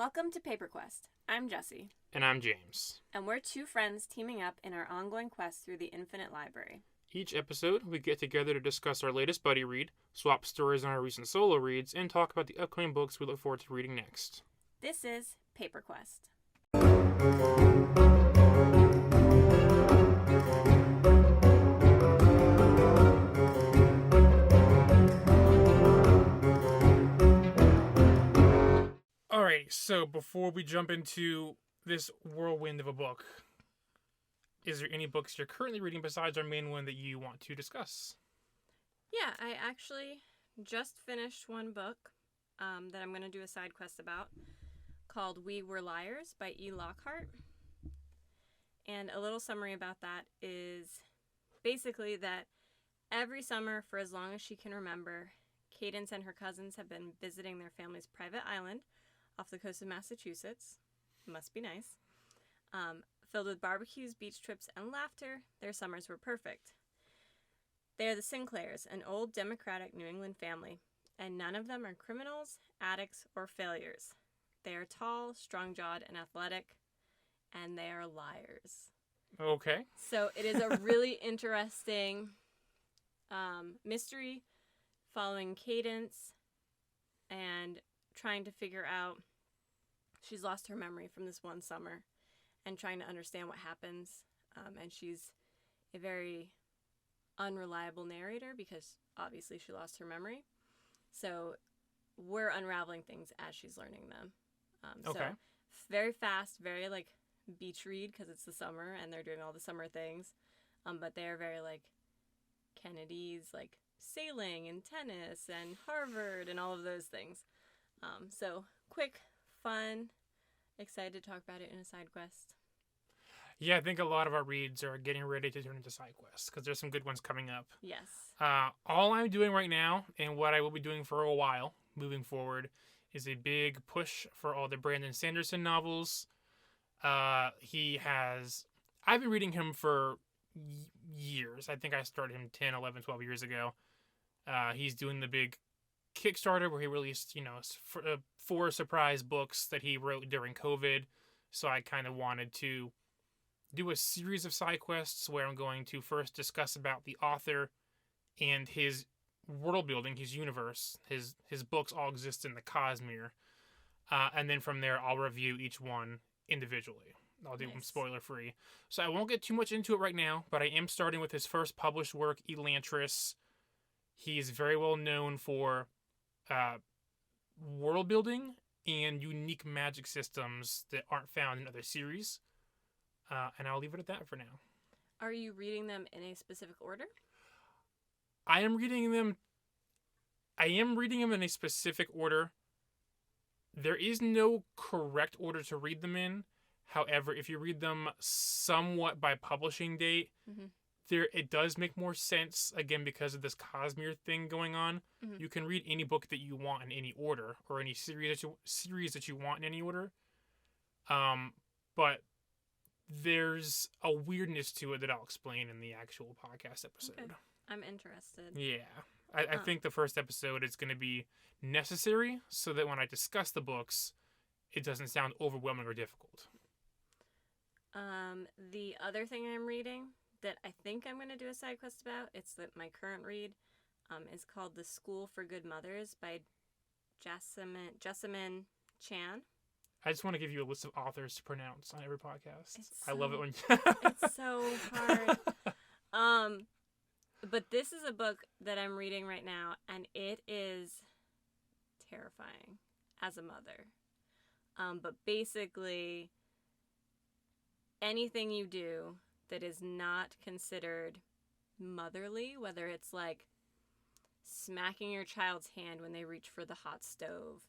Welcome to Paper Quest. I'm Jessie. And I'm James. And we're two friends teaming up in our ongoing quest through the Infinite Library. Each episode, we get together to discuss our latest buddy read, swap stories on our recent solo reads, and talk about the upcoming books we look forward to reading next. This is Paper Quest. Alrighty, so before we jump into this whirlwind of a book, is there any books you're currently reading besides our main one that you want to discuss? Yeah, I actually just finished one book that I'm going to do a side quest about called We Were Liars by E. Lockhart. And a little summary about that is basically that every summer for as long as she can remember, Cadence and her cousins have been visiting their family's private island off the coast of Massachusetts. Must be nice. Filled with barbecues, beach trips, and laughter, their summers were perfect. They are the Sinclairs, an old democratic New England family, and none of them are criminals, addicts, or failures. They are tall, strong-jawed, and athletic, and they are liars. Okay. So it is a really interesting mystery following Cadence and trying to figure out, she's lost her memory from this one summer and trying to understand what happens. And she's a very unreliable narrator because obviously she lost her memory. So we're unraveling things as she's learning them. Okay. So very fast, very like beach read because it's the summer and they're doing all the summer things. But they're very like Kennedy's like sailing and tennis and Harvard and all of those things. So quick, fun, excited to talk about it in a side quest. Yeah, I think a lot of our reads are getting ready to turn into side quests because there's some good ones coming up. Yes. All I'm doing right now, and what I will be doing for a while moving forward, is a big push for all the Brandon Sanderson novels. I've been reading him for years. I think I started him 10, 11, 12 years ago. He's doing the big Kickstarter where he released, four surprise books that he wrote during COVID. So I kind of wanted to do a series of side quests where I'm going to first discuss about the author and his world building, his universe. His books all exist in the Cosmere. And then from there, I'll review each one individually. I'll do them spoiler free. So I won't get too much into it right now, but I am starting with his first published work, Elantris. He's very well known for world building and unique magic systems that aren't found in other series. And I'll leave it at that for now. Are you reading them in a specific order? I am reading them in a specific order. There is no correct order to read them in. However, if you read them somewhat by publishing date, it does make more sense, again, because of this Cosmere thing going on. Mm-hmm. You can read any book that you want in any order, or any series that you want in any order. But there's a weirdness to it that I'll explain in the actual podcast episode. Okay. I'm interested. Yeah. I think the first episode is going to be necessary so that when I discuss the books, it doesn't sound overwhelming or difficult. The other thing I'm reading that I think I'm going to do a side quest about, it's my current read, is called The School for Good Mothers by Jessamine Chan. I just want to give you a list of authors to pronounce on every podcast. I love it when it's so hard. But this is a book that I'm reading right now, and it is terrifying as a mother. But basically, anything you do that is not considered motherly, whether it's like smacking your child's hand when they reach for the hot stove,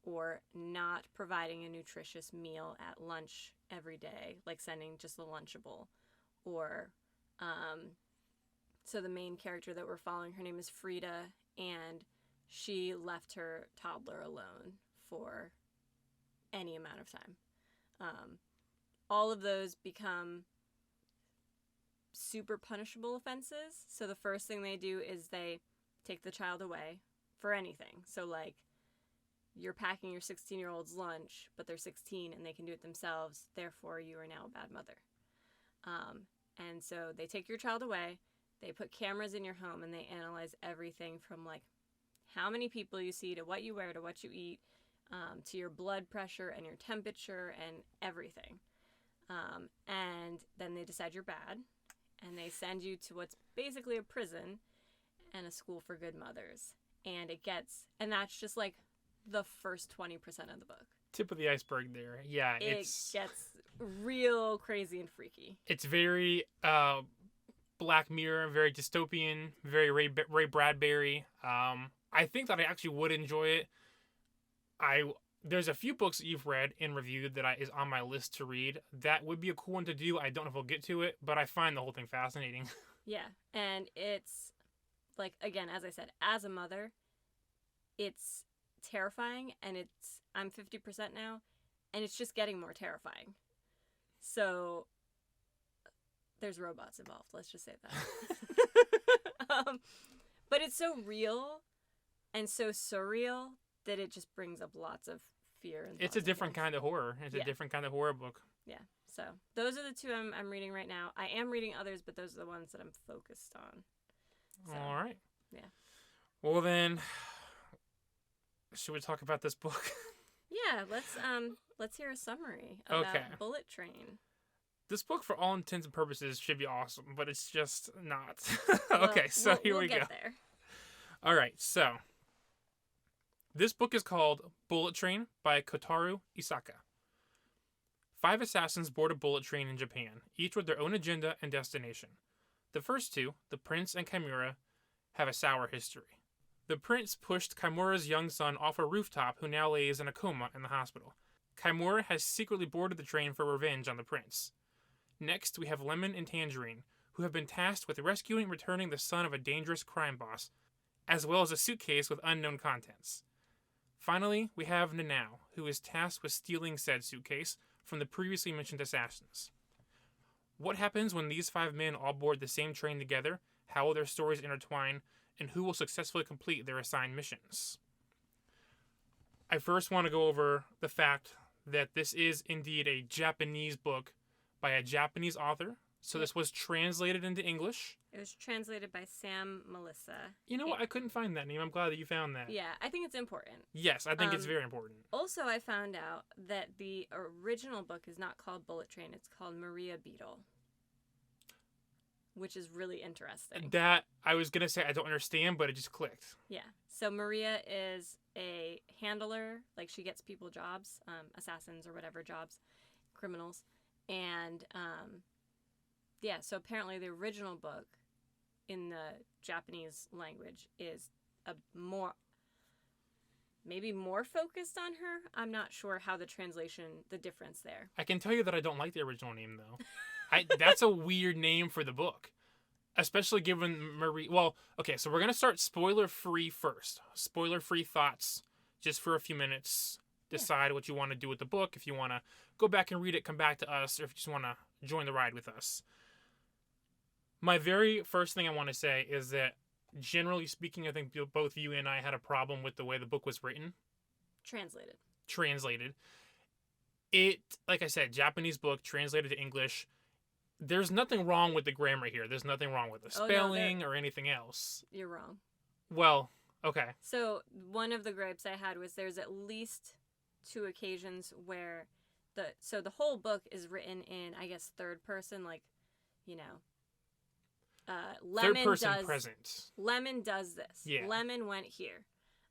or not providing a nutritious meal at lunch every day, like sending just a Lunchable, or so the main character that we're following, her name is Frida, and she left her toddler alone for any amount of time. All of those become super punishable offenses. So the first thing they do is they take the child away for anything. So like you're packing your 16-year-old's lunch, but they're 16 and they can do it themselves. Therefore, you are now a bad mother. And so they take your child away. They put cameras in your home and they analyze everything from like how many people you see to what you wear to what you eat, to your blood pressure and your temperature and everything. And then they decide you're bad and they send you to what's basically a prison and a school for good mothers. And that's just like the first 20% of the book. Tip of the iceberg there. Yeah, it gets real crazy and freaky. It's very Black Mirror, very dystopian, very Ray Bradbury. I think that I actually would enjoy it. There's a few books that you've read and reviewed that is on my list to read. That would be a cool one to do. I don't know if I'll get to it, but I find the whole thing fascinating. Yeah, and it's like, again, as I said, as a mother, it's terrifying, and I'm 50% now, and it's just getting more terrifying. So there's robots involved, let's just say that. But it's so real and so surreal that it just brings up lots of fear. And it's a different kind of horror. It's a different kind of horror book. Yeah. So those are the two I'm reading right now. I am reading others, but those are the ones that I'm focused on. So, all right. Yeah. Well then, should we talk about this book? Yeah. Let's hear a summary about Bullet Train. This book, for all intents and purposes, should be awesome, but it's just not. Okay, so here we go. We'll get there. All right, so this book is called Bullet Train by Kotaro Isaka. 5 assassins board a bullet train in Japan, each with their own agenda and destination. The first two, the Prince and Kimura, have a sour history. The Prince pushed Kimura's young son off a rooftop, who now lays in a coma in the hospital. Kimura has secretly boarded the train for revenge on the Prince. Next, we have Lemon and Tangerine, who have been tasked with rescuing and returning the son of a dangerous crime boss, as well as a suitcase with unknown contents. Finally, we have Nanao, who is tasked with stealing said suitcase from the previously mentioned assassins. What happens when these 5 men all board the same train together? How will their stories intertwine? And who will successfully complete their assigned missions? I first want to go over the fact that this is indeed a Japanese book by a Japanese author. So this was translated into English. It was translated by Sam Melissa. You know what? I couldn't find that name. I'm glad that you found that. Yeah, I think it's important. Yes, I think it's very important. Also, I found out that the original book is not called Bullet Train. It's called Maria Beetle, which is really interesting. That, I was going to say I don't understand, but it just clicked. Yeah. So Maria is a handler. Like, she gets people jobs, assassins or whatever jobs, criminals. And, so apparently the original book in the Japanese language is maybe more focused on her. I'm not sure how the difference there. I can tell you that I don't like the original name, though. That's a weird name for the book, especially given Marie. Well, okay, so we're going to start spoiler-free first. Spoiler-free thoughts just for a few minutes. Decide what you want to do with the book. If you want to go back and read it, come back to us, or if you just want to join the ride with us. My very first thing I want to say is that, generally speaking, I think both you and I had a problem with the way the book was written. Translated. It, like I said, Japanese book, translated to English. There's nothing wrong with the grammar here. There's nothing wrong with the spelling or anything else. You're wrong. Well, okay. So one of the gripes I had was there's at least 2 occasions where the whole book is written in, I guess, third person, like, Lemon third person present. Lemon does this. Yeah. Lemon went here.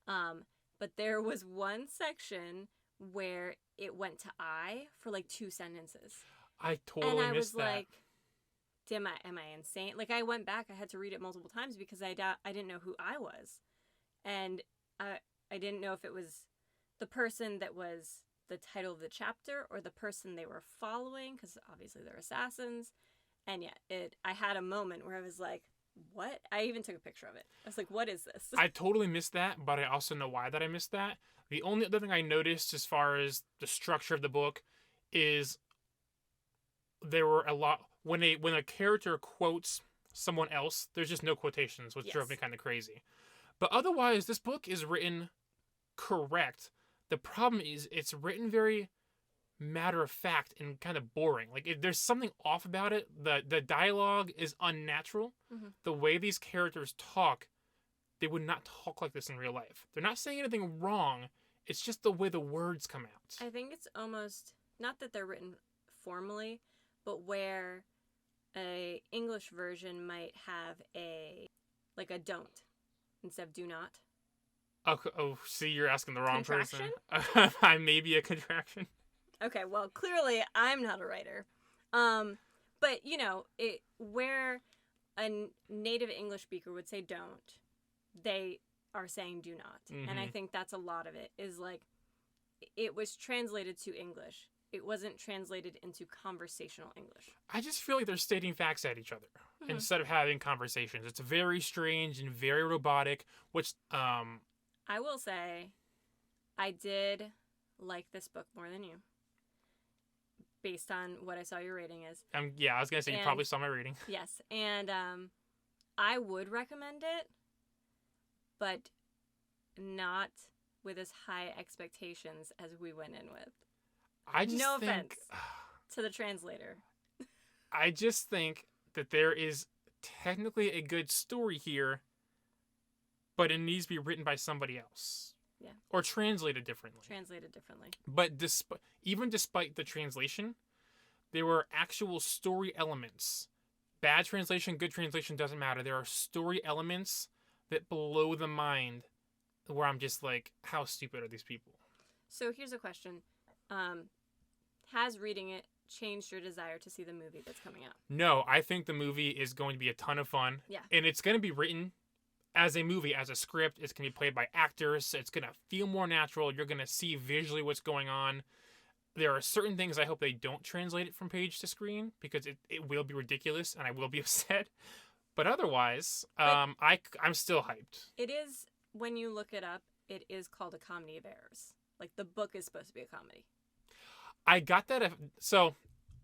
But there was one section where it went to I for like 2 sentences. I totally missed that. And I was like, am I insane? Like, I went back. I had to read it multiple times because I didn't know who I was. And I didn't know if it was the person that was the title of the chapter or the person they were following, because obviously they're assassins. And I had a moment where I was like, what? I even took a picture of it. I was like, what is this? I totally missed that, but I also know why that I missed that. The only other thing I noticed as far as the structure of the book is there were a lot, when a character quotes someone else, there's just no quotations, which drove me kind of crazy. But otherwise, this book is written correct. The problem is it's written very matter of fact and kind of boring. Like if there's something off about it. The dialogue is unnatural. The way these characters talk, they would not talk like this in real life. They're not saying anything wrong. It's just the way the words come out. I think it's almost not that they're written formally, but where a English version might have a don't instead of do not. Oh, see, you're asking the wrong person. Contraction? I may be a contraction. Okay, well, clearly I'm not a writer. But where a native English speaker would say don't, they are saying do not. And I think that's a lot of it, is like, it was translated to English. It wasn't translated into conversational English. I just feel like they're stating facts at each other instead of having conversations. It's very strange and very robotic, which, I will say, I did like this book more than you, based on what I saw your rating is. yeah, I was going to say, you probably saw my rating. Yes, and I would recommend it, but not with as high expectations as we went in with. No offense to the translator. I just think that there is technically a good story here, but it needs to be written by somebody else. Yeah. Or translated differently. But even despite the translation, there were actual story elements. Bad translation, good translation, doesn't matter. There are story elements that blow the mind where I'm just like, how stupid are these people? So here's a question. Has reading it changed your desire to see the movie that's coming out? No, I think the movie is going to be a ton of fun. Yeah. And it's going to be written as a movie, as a script. It's going to be played by actors. It's going to feel more natural. You're going to see visually what's going on. There are certain things I hope they don't translate it from page to screen, because it will be ridiculous and I will be upset. But otherwise, I'm still hyped. It is, when you look it up, it is called a comedy of errors. Like, the book is supposed to be a comedy. I got that. So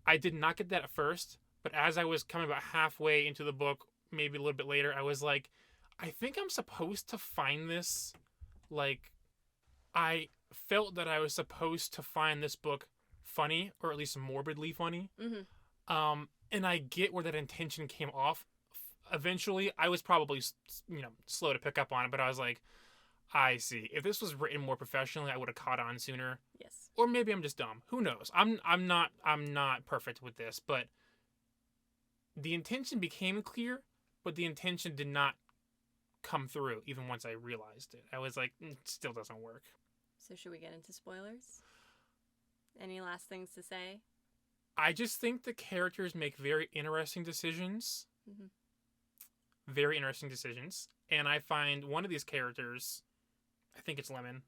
I did not get that at first, but as I was coming about halfway into the book, maybe a little bit later, I was like, I think I'm supposed to find this. Like, I felt that I was supposed to find this book funny, or at least morbidly funny. And I get where that intention came off. Eventually, I was probably, slow to pick up on it, but I was like, I see. If this was written more professionally, I would have caught on sooner. Yes. Or maybe I'm just dumb. Who knows? I'm not perfect with this, but the intention became clear, but the intention did not come through even once I realized it. I was like, it still doesn't work. So should we get into spoilers? Any last things to say? I just think the characters make very interesting decisions. Very interesting decisions. And I find one of these characters, I think it's Lemon,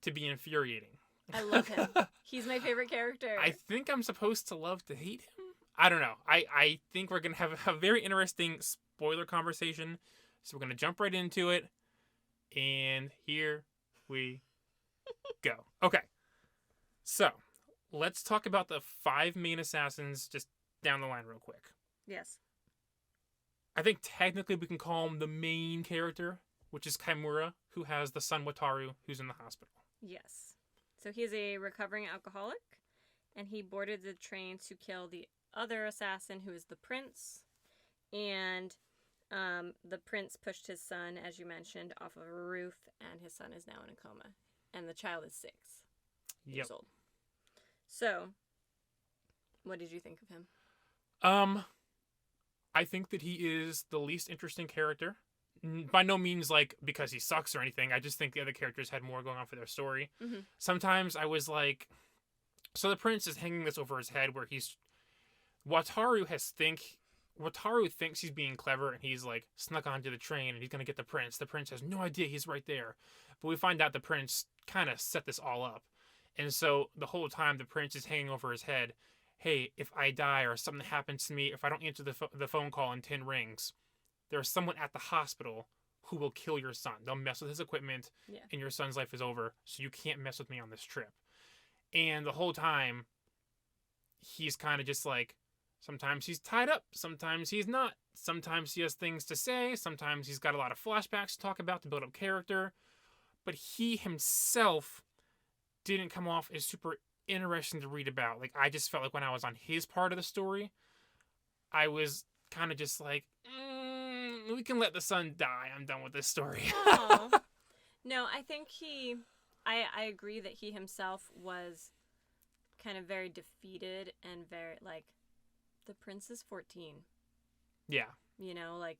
to be infuriating. I love him. He's my favorite character. I think I'm supposed to love to hate him. I don't know. I think we're going to have a very interesting spoiler conversation. So we're going to jump right into it. And here we go. Okay. So let's talk about the 5 main assassins just down the line real quick. Yes. I think technically we can call him the main character, which is Kimura, who has the son Wataru, who's in the hospital. Yes. So he's a recovering alcoholic, and he boarded the train to kill the other assassin, who is the prince. And the prince pushed his son, as you mentioned, off of a roof, and his son is now in a coma. And the child is 6 years old. So, what did you think of him? I think that he is the least interesting character. By no means, like, because he sucks or anything. I just think the other characters had more going on for their story. Sometimes I was like... So the prince is hanging this over his head where he's... Wataru thinks he's being clever, and he's, like, snuck onto the train, and he's going to get the prince. The prince has no idea he's right there. But we find out the prince kind of set this all up. And so the whole time the prince is hanging over his head, hey, if I die or something happens to me, if I don't answer the phone call in 10 rings, there's someone at the hospital who will kill your son. They'll mess with his equipment, and your son's life is over, so you can't mess with me on this trip. And the whole time, he's kind of just like, sometimes he's tied up, sometimes he's not. Sometimes he has things to say, sometimes he's got a lot of flashbacks to talk about to build up character. But he himself didn't come off as super interesting to read about. Like, I just felt like when I was on his part of the story, I was kind of just like, we can let the son die. I'm done with this story. Oh. No, I think I agree that he himself was kind of very defeated and very, like, the prince is 14. Yeah. You know, like,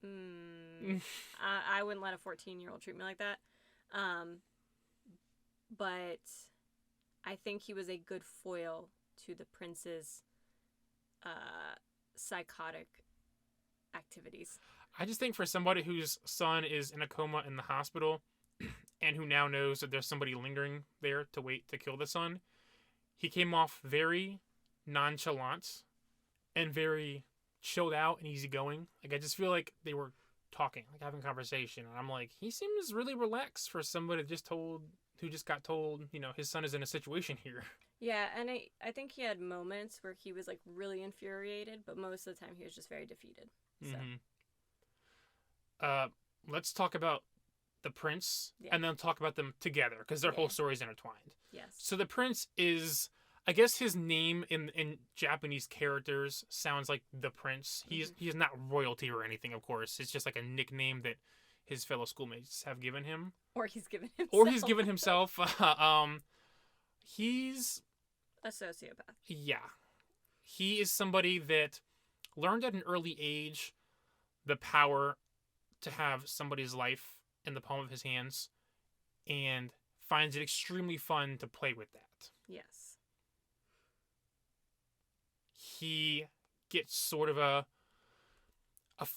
I wouldn't let a 14-year-old treat me like that. But I think he was a good foil to the prince's psychotic activities. I just think for somebody whose son is in a coma in the hospital and who now knows that there's somebody lingering there to wait to kill the son, he came off very nonchalant and very chilled out and easygoing. Like, I just feel like they were talking, like having a conversation. And I'm like, he seems really relaxed for somebody who just got told, his son is in a situation here. Yeah, and I think he had moments where he was, like, really infuriated, but most of the time he was just very defeated. So. Let's talk about the prince, and then talk about them together, because their whole story is intertwined. Yes. So the prince is, I guess his name in Japanese characters sounds like the prince. He is not royalty or anything, of course. It's just like a nickname that his fellow schoolmates have given him. Or he's given himself. He's a sociopath. Yeah. He is somebody that learned at an early age the power to have somebody's life in the palm of his hands and finds it extremely fun to play with that. Yes. He gets sort of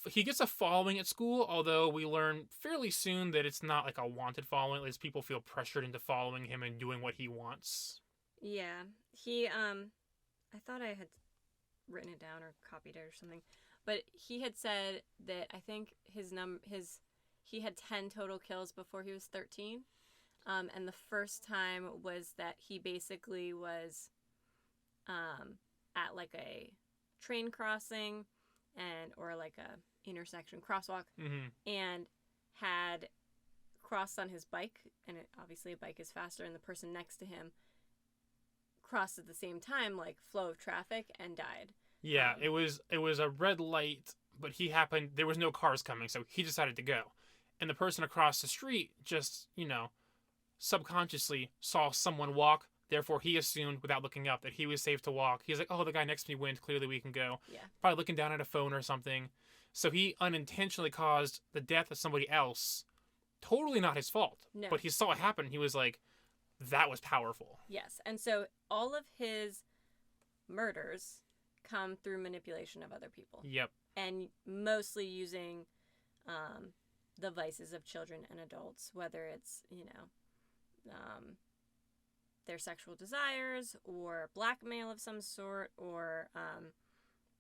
he gets a following at school, although we learn fairly soon that it's not like a wanted following. At least people feel pressured into following him and doing what he wants. Yeah. He, I thought I had written it down or copied it or something, but he had said that I think he had 10 total kills before he was 13. And the first time was that he basically was at like a train crossing or like a intersection crosswalk, and had crossed on his bike, and obviously a bike is faster, and the person next to him crossed at the same time, like flow of traffic, and died. Yeah, it was a red light, but there was no cars coming, so he decided to go. And the person across the street just, subconsciously saw someone walk, therefore he assumed, without looking up, that he was safe to walk. He's like, oh, the guy next to me went, clearly we can go. Yeah. Probably looking down at a phone or something. So he unintentionally caused the death of somebody else. Totally not his fault. No. But he saw it happen, he was like, that was powerful. Yes, and so all of his murders come through manipulation of other people. Yep. And mostly using the vices of children and adults, whether it's, their sexual desires or blackmail of some sort or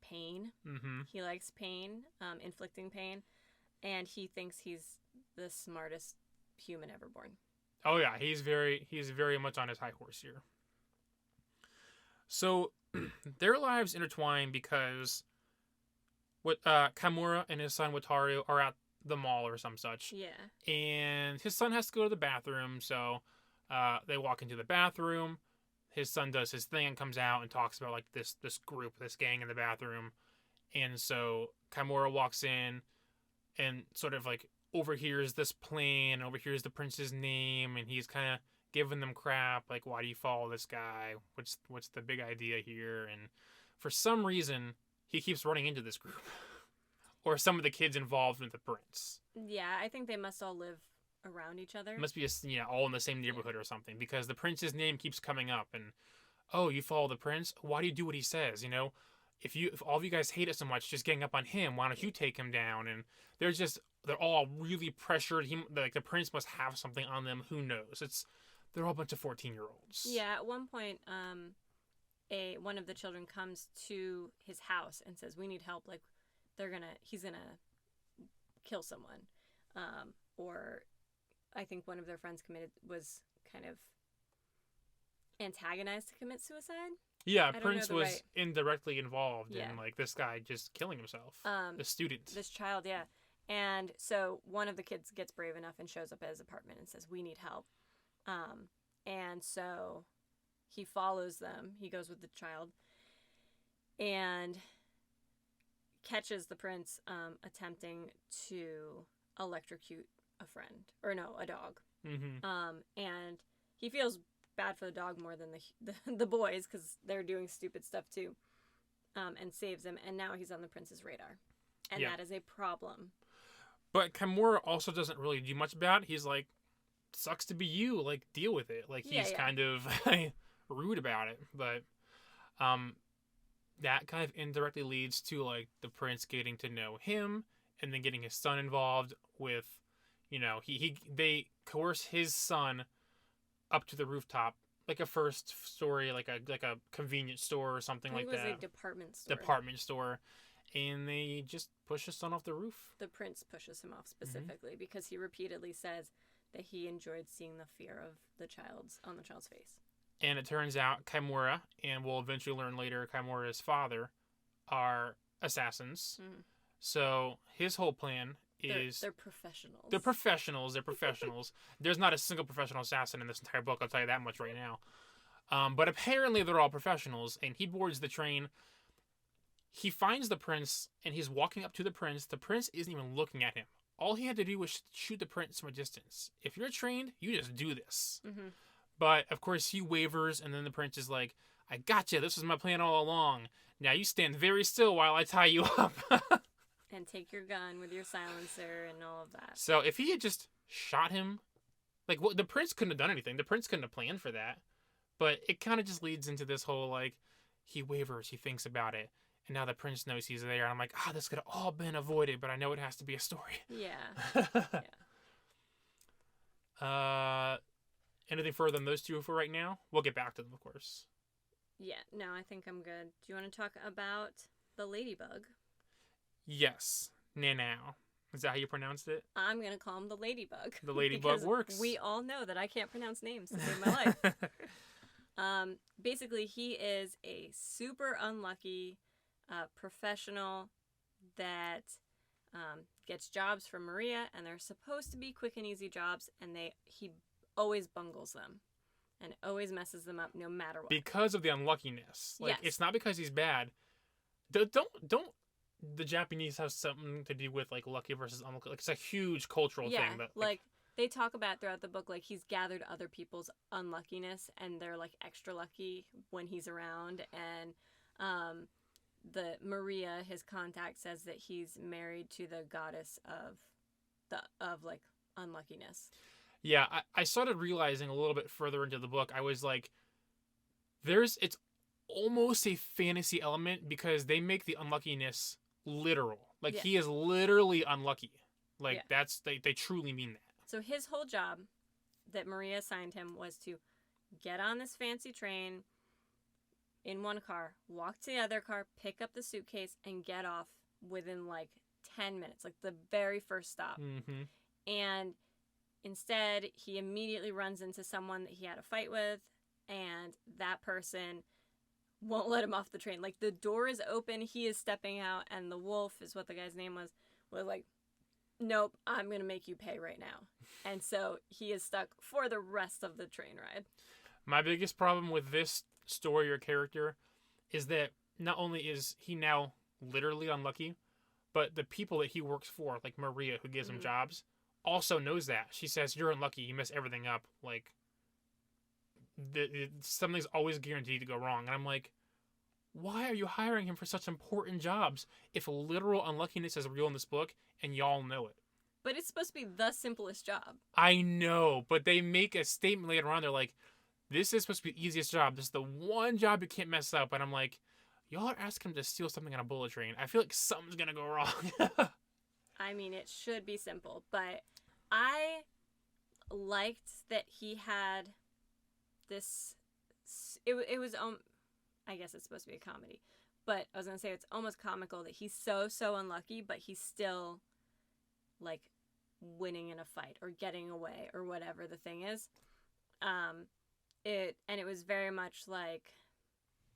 pain. Mm-hmm. He likes pain, inflicting pain, and he thinks he's the smartest human ever born. Oh yeah, he's very much on his high horse here. So their lives intertwine because Kamura and his son Wataru are at the mall or some such. Yeah. And his son has to go to the bathroom, so they walk into the bathroom. His son does his thing and comes out and talks about like this gang in the bathroom. And so Kamura walks in and sort of like overhears this plan, overhears the prince's name, and he's kind of giving them crap, like, why do you follow this guy? What's the big idea here? And for some reason, he keeps running into this group. Or some of the kids involved with the prince. Yeah, I think they must all live around each other. It must be all in the same neighborhood or something, because the prince's name keeps coming up, and, oh, you follow the prince? Why do you do what he says, If all of you guys hate it so much, just gang up on him, why don't you take him down? And they're all really pressured. The prince must have something on them. Who knows? They're all a bunch of 14-year-olds. Yeah, at one point, one of the children comes to his house and says, "We need help. Like, he's gonna kill someone." Or I think one of their friends was kind of antagonized to commit suicide. Yeah, Prince was indirectly involved in like this guy just killing himself. The student. This child, yeah. And so one of the kids gets brave enough and shows up at his apartment and says, "We need help." And so he follows them. He goes with the child and catches the prince attempting to electrocute a friend. Or no, a dog. Mm-hmm. And he feels bad for the dog more than the boys because they're doing stupid stuff too. And saves him. And now he's on the prince's radar. And that is a problem. But Kimura also doesn't really do much about it. He's like, sucks to be you. Like, deal with it. Like, he's kind of rude about it. But that kind of indirectly leads to, like, the prince getting to know him and then getting his son involved with, you know, they coerce his son up to the rooftop, like a first story, like a convenience store or something like that. It was a department store. Department store. And they just push his son off the roof. The prince pushes him off specifically because he repeatedly says that he enjoyed seeing the fear of on the child's face. And it turns out Kimura, and we'll eventually learn later Kimura's father, are assassins. Mm. So his whole plan is... They're professionals. They're professionals. There's not a single professional assassin in this entire book, I'll tell you that much right now. But apparently they're all professionals, and he boards the train. He finds the prince, and he's walking up to the prince. The prince isn't even looking at him. All he had to do was shoot the prince from a distance. If you're trained, you just do this. Mm-hmm. But, of course, he wavers, and then the prince is like, I gotcha. This was my plan all along. Now you stand very still while I tie you up. And take your gun with your silencer and all of that. So if he had just shot him, like, the prince couldn't have done anything. The prince couldn't have planned for that. But it kind of just leads into this whole, like, he wavers, he thinks about it. And now the prince knows he's there. And I'm like, this could have all been avoided, but I know it has to be a story. Yeah. Anything further than those two for right now? We'll get back to them, of course. Yeah, no, I think I'm good. Do you want to talk about the ladybug? Yes. Nanao. Is that how you pronounced it? I'm going to call him the ladybug. The ladybug works. We all know that I can't pronounce names to save my life. Basically, he is a super unlucky professional that gets jobs from Maria, and they're supposed to be quick and easy jobs, and he always bungles them and always messes them up no matter what. Because of the unluckiness. Like, it's not because he's bad. Don't the Japanese have something to do with, like, lucky versus unlucky? Like, it's a huge cultural thing. That, like, they talk about throughout the book, like, he's gathered other people's unluckiness, and they're, like, extra lucky when he's around, and the Maria, his contact, says that he's married to the goddess of like unluckiness. Yeah, I started realizing a little bit further into the book, I was like, it's almost a fantasy element because they make the unluckiness literal. Like, he is literally unlucky. Like, they truly mean that. So his whole job that Maria assigned him was to get on this fancy train in one car, walk to the other car, pick up the suitcase, and get off within, like, 10 minutes. Like, the very first stop. Mm-hmm. And instead, he immediately runs into someone that he had a fight with, and that person won't let him off the train. Like, the door is open, he is stepping out, and the wolf is what the guy's name was like, nope, I'm going to make you pay right now. And so he is stuck for the rest of the train ride. My biggest problem with this story or character is that not only is he now literally unlucky, but the people that he works for, like Maria, who gives him jobs, also knows that. She says, you're unlucky, you mess everything up. Like, something's always guaranteed to go wrong. And I'm like, why are you hiring him for such important jobs if literal unluckiness is real in this book and y'all know it? But it's supposed to be the simplest job. I know, but they make a statement later on. They're like, this is supposed to be the easiest job. This is the one job you can't mess up. And I'm like, y'all are asking him to steal something on a bullet train. I feel like something's going to go wrong. I mean, it should be simple, but I liked that he had this, it was, I guess it's supposed to be a comedy, but I was going to say it's almost comical that he's so unlucky, but he's still, like, winning in a fight or getting away or whatever the thing is. It was very much like,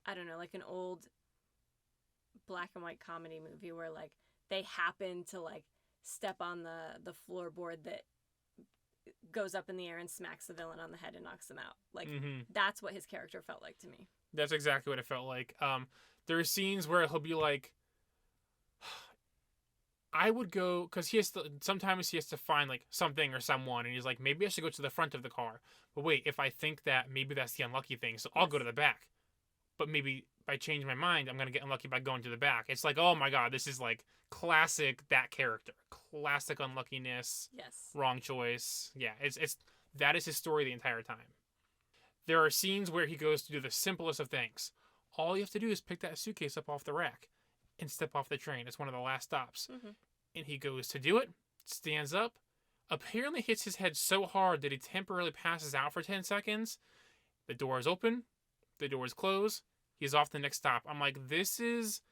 I don't know, like an old black and white comedy movie where, like, they happen to, like, step on the floorboard that goes up in the air and smacks the villain on the head and knocks him out. Like, Mm-hmm. that's what his character felt like to me. That's exactly what it felt like. There are scenes where he'll be like, I would go, because sometimes he has to find like something or someone, and he's like, maybe I should go to the front of the car. But wait, if I think that, maybe that's the unlucky thing, so I'll go to the back. But maybe if I change my mind, I'm gonna get unlucky by going to the back. It's like, oh my god, this is like classic that character, classic unluckiness, Yes. wrong choice. Yeah, it's that is his story the entire time. There are scenes where he goes to do the simplest of things. All you have to do is pick that suitcase up off the rack and step off the train. It's one of the last stops. Mm-hmm. And he goes to do it, stands up, apparently hits his head so hard that he temporarily passes out for 10 seconds. The door is open, the door is closed, he's off the next stop. I'm like, this is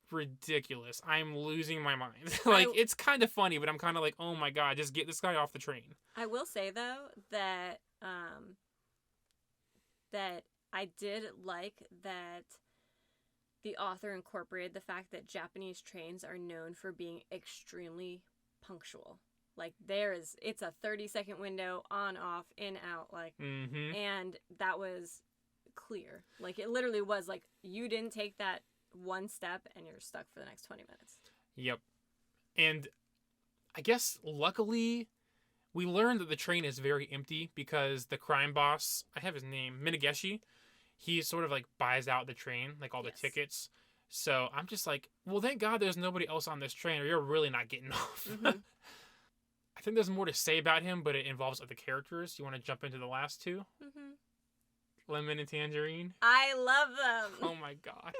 ridiculous. I'm losing my mind. Like, it's kind of funny, but I'm kind of like, oh my god, just get this guy off the train. I will say, though, that that I did like that the author incorporated the fact that Japanese trains are known for being extremely punctual. Like, it's a 30-second window, on, off, in, out, like, and that was clear. Like, it literally was like, you didn't take that one step and you're stuck for the next 20 minutes. Yep. And I guess, luckily, we learned that the train is very empty because the crime boss, I have his name, Minageshi, he sort of like buys out the train, like all the tickets. So I'm just like, well, thank God there's nobody else on this train or you're really not getting off. Mm-hmm. I think there's more to say about him, but it involves other characters. You want to jump into the last two? Mm-hmm. Lemon and Tangerine? I love them. Oh my God.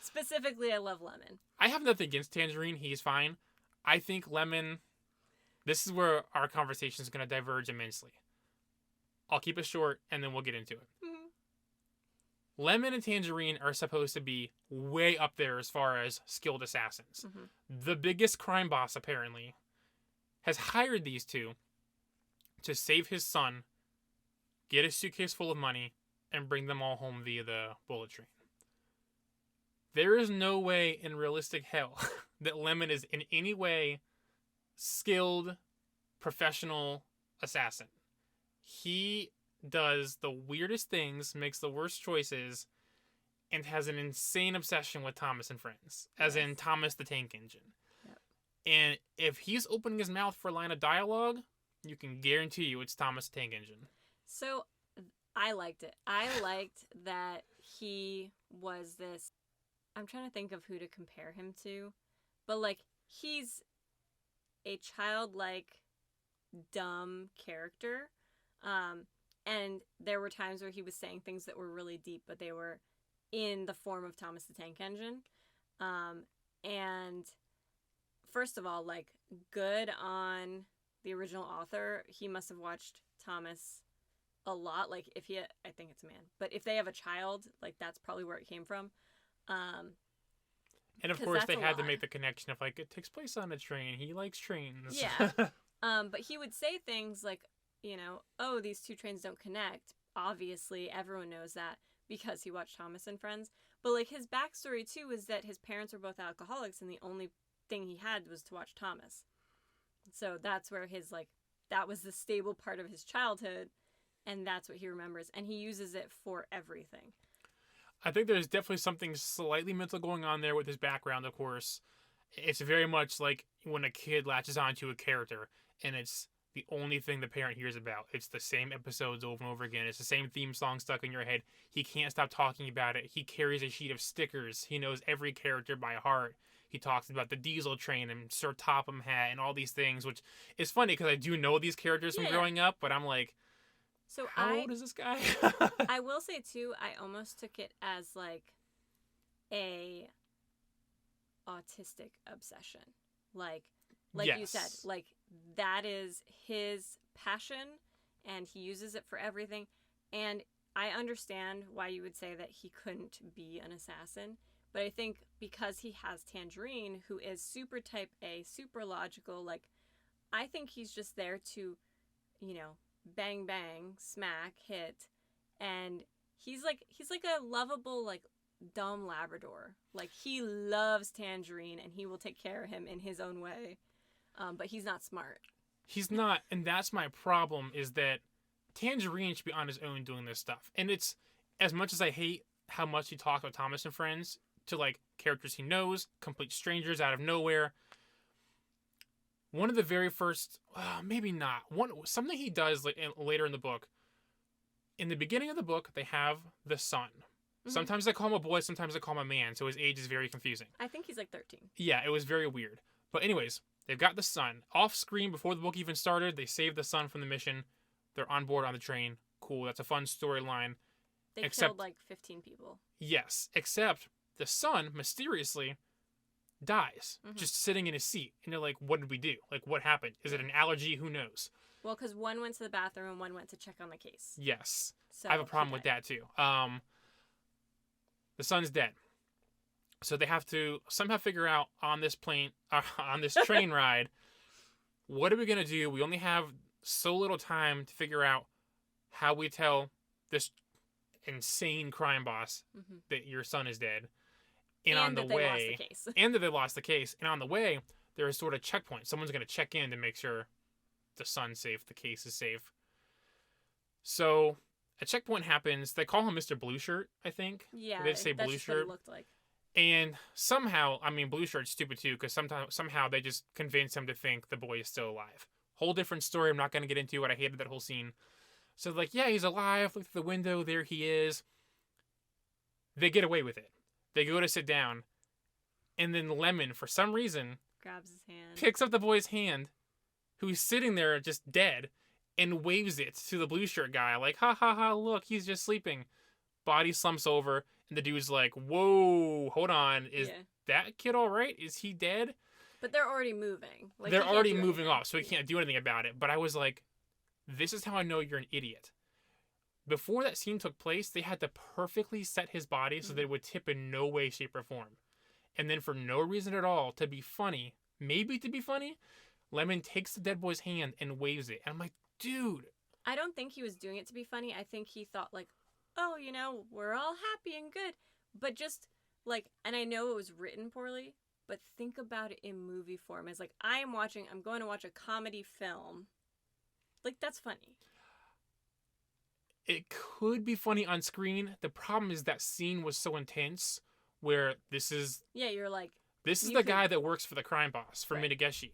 Specifically, I love Lemon. I have nothing against Tangerine. He's fine. I think Lemon, this is where our conversation is going to diverge immensely. I'll keep it short and then we'll get into it. Mm-hmm. Lemon and Tangerine are supposed to be way up there as far as skilled assassins. Mm-hmm. The biggest crime boss, apparently, has hired these two to save his son, get a suitcase full of money, and bring them all home via the bullet train. There is no way in realistic hell that Lemon is in any way skilled, professional assassin. He does the weirdest things, makes the worst choices, and has an insane obsession with Thomas and Friends, as in Thomas the Tank Engine. Yep. And if he's opening his mouth for a line of dialogue, you can guarantee you it's Thomas the Tank Engine. So, I liked it. I liked that he was this... I'm trying to think of who to compare him to, but, like, he's a childlike, dumb character, and there were times where he was saying things that were really deep, but they were in the form of Thomas the Tank Engine. And first of all, like, good on the original author. He must have watched Thomas a lot. Like, I think it's a man, but if they have a child, like, that's probably where it came from. And of course they had to make the connection of, like, it takes place on a train. He likes trains. Yeah. But he would say things like, you know, oh, these two trains don't connect. Obviously, everyone knows that because he watched Thomas and Friends. But, like, his backstory, too, is that his parents were both alcoholics and the only thing he had was to watch Thomas. So that's where that was the stable part of his childhood, and that's what he remembers. And he uses it for everything. I think there's definitely something slightly mental going on there with his background, of course. It's very much like when a kid latches onto a character, and it's the only thing the parent hears about. It's the same episodes over and over again. It's the same theme song stuck in your head. He can't stop talking about it. He carries a sheet of stickers. He knows every character by heart. He talks about the Diesel Train and Sir Topham Hatt and all these things, which is funny because I do know these characters from growing up, but I'm like, so how old is this guy? I will say, too, I almost took it as, like, a autistic obsession. Like yes. You said, like, that is his passion, and he uses it for everything. And I understand why you would say that he couldn't be an assassin, but I think because he has Tangerine, who is super type A, super logical, like, I think he's just there to, you know, bang, bang, smack, hit, and he's like a lovable, like, dumb Labrador. Like, he loves Tangerine, and he will take care of him in his own way, but he's not smart. He's not, and that's my problem, is that Tangerine should be on his own doing this stuff. And it's, as much as I hate how much he talks about Thomas and Friends to, like, characters he knows, complete strangers out of nowhere, one of the very first, maybe not, something he does later in the book, in the beginning of the book, they have the son. Mm-hmm. Sometimes they call him a boy, sometimes they call him a man, so his age is very confusing. I think he's like 13. Yeah, it was very weird. But anyways, they've got the son. Off screen, before the book even started, they saved the son from the mission. They're on board on the train. Cool, that's a fun storyline. They killed like 15 people. Yes, except the son, mysteriously, dies, just sitting in his seat. And they're like, what did we do? Like, what happened? Is it an allergy? Who knows? Well, because one went to the bathroom and one went to check on the case. Yes. So I have a problem with that, too. The son's dead. So they have to somehow figure out on this on this train ride, what are we going to do? We only have so little time to figure out how we tell this insane crime boss that your son is dead. And on the way, they lost the case. And that they lost the case. And on the way, there is sort of checkpoint. Someone's going to check in to make sure the son's safe, the case is safe. So a checkpoint happens. They call him Mr. Blue Shirt, I think. Yeah, they say Blue Shirt. What it looked like. And somehow, I mean, Blue Shirt's stupid too, because somehow they just convince him to think the boy is still alive. Whole different story. I'm not going to get into it. I hated that whole scene. So like, yeah, he's alive. Look through the window. There he is. They get away with it. They go to sit down, and then Lemon, for some reason, grabs his hand, picks up the boy's hand, who's sitting there just dead, and waves it to the Blue Shirt guy, like, ha ha ha, look, he's just sleeping. Body slumps over, and the dude's like, whoa, hold on, is that kid all right? Is he dead? But they're already moving. Like, they're already moving off, so he can't do anything about it. But I was like, this is how I know you're an idiot. Before that scene took place, they had to perfectly set his body so that it would tip in no way, shape, or form. And then for no reason at all, to be funny, maybe to be funny, Lemon takes the dead boy's hand and waves it. And I'm like, dude. I don't think he was doing it to be funny. I think he thought like, oh, you know, we're all happy and good. But just like, and I know it was written poorly, but think about it in movie form. It's like, I'm going to watch a comedy film. Like, that's funny. It could be funny on screen. The problem is that scene was so intense where this is... Yeah, you're like... This is the guy that works for the crime boss, for Minageshi.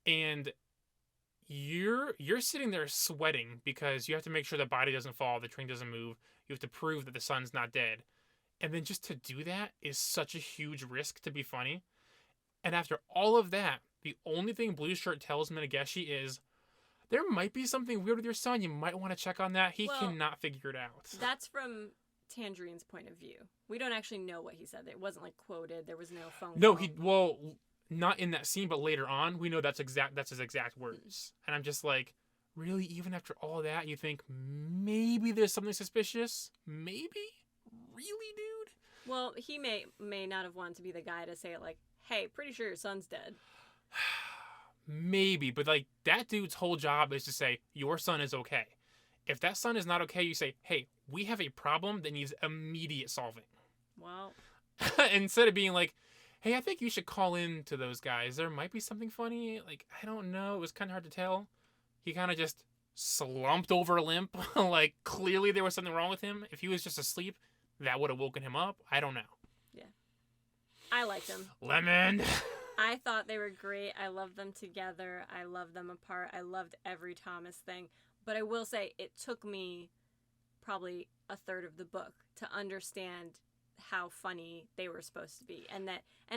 And you're sitting there sweating because you have to make sure the body doesn't fall, the train doesn't move. You have to prove that the son's not dead. And then just to do that is such a huge risk to be funny. And after all of that, the only thing Blue Shirt tells Minageshi is... There might be something weird with your son. You might want to check on that. He cannot figure it out. That's from Tangerine's point of view. We don't actually know what he said. It wasn't like quoted. There was no phone call. Not in that scene, but later on, we know that's his exact words. And I'm just like, really? Even after all that, you think maybe there's something suspicious? Maybe? Really, dude? Well, he may not have wanted to be the guy to say it like, hey, pretty sure your son's dead. Maybe, but like that dude's whole job is to say your son is okay. If that son is not okay, you say, hey, we have a problem that needs immediate solving. Well, instead of being like, hey, I think you should call in to those guys. There might be something funny. Like, I don't know. It was kind of hard to tell. He kind of just slumped over limp. Like, clearly there was something wrong with him. If he was just asleep, that would have woken him up. I don't know. Yeah. I liked him. Lemon. I thought they were great. I loved them together. I loved them apart. I loved every Thomas thing. But I will say it took me probably a third of the book to understand how funny they were supposed to be. And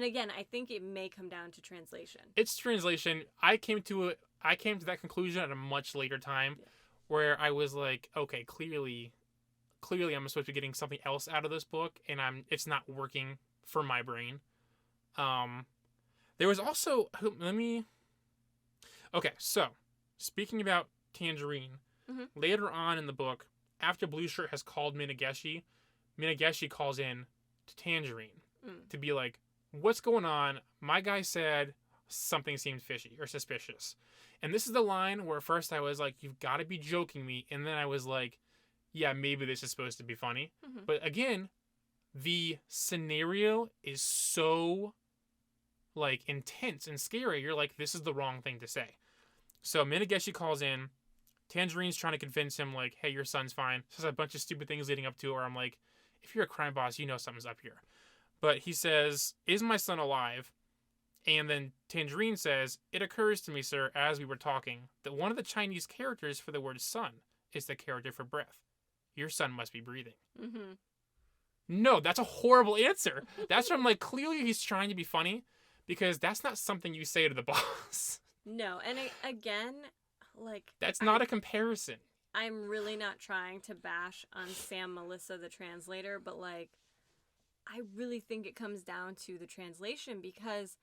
again, I think it may come down to translation. It's translation. I came to that conclusion at a much later time where I was like, okay, clearly I'm supposed to be getting something else out of this book and it's not working for my brain. There was also... Okay, so, speaking about Tangerine, later on in the book, after Blue Shirt has called Minageshi calls in to Tangerine to be like, what's going on? My guy said something seemed fishy or suspicious. And this is the line where at first I was like, you've got to be joking me. And then I was like, yeah, maybe this is supposed to be funny. But again, the scenario is so... like intense and scary. You're like, this is the wrong thing to say. So Minageshi calls in. Tangerine's trying to convince him, like, hey, your son's fine. Says a bunch of stupid things leading up to it where I'm like, if you're a crime boss, you know something's up here. But he says, is my son alive? And then Tangerine says, it occurs to me, sir, as we were talking, that one of the Chinese characters for the word son is the character for breath. Your son must be breathing. Mm-hmm. No, that's a horrible answer. That's from, like, clearly he's trying to be funny, because that's not something you say to the boss. No, and again, like... That's not a comparison. I'm really not trying to bash on Sam Melissa, the translator, but, like, I really think it comes down to the translation, because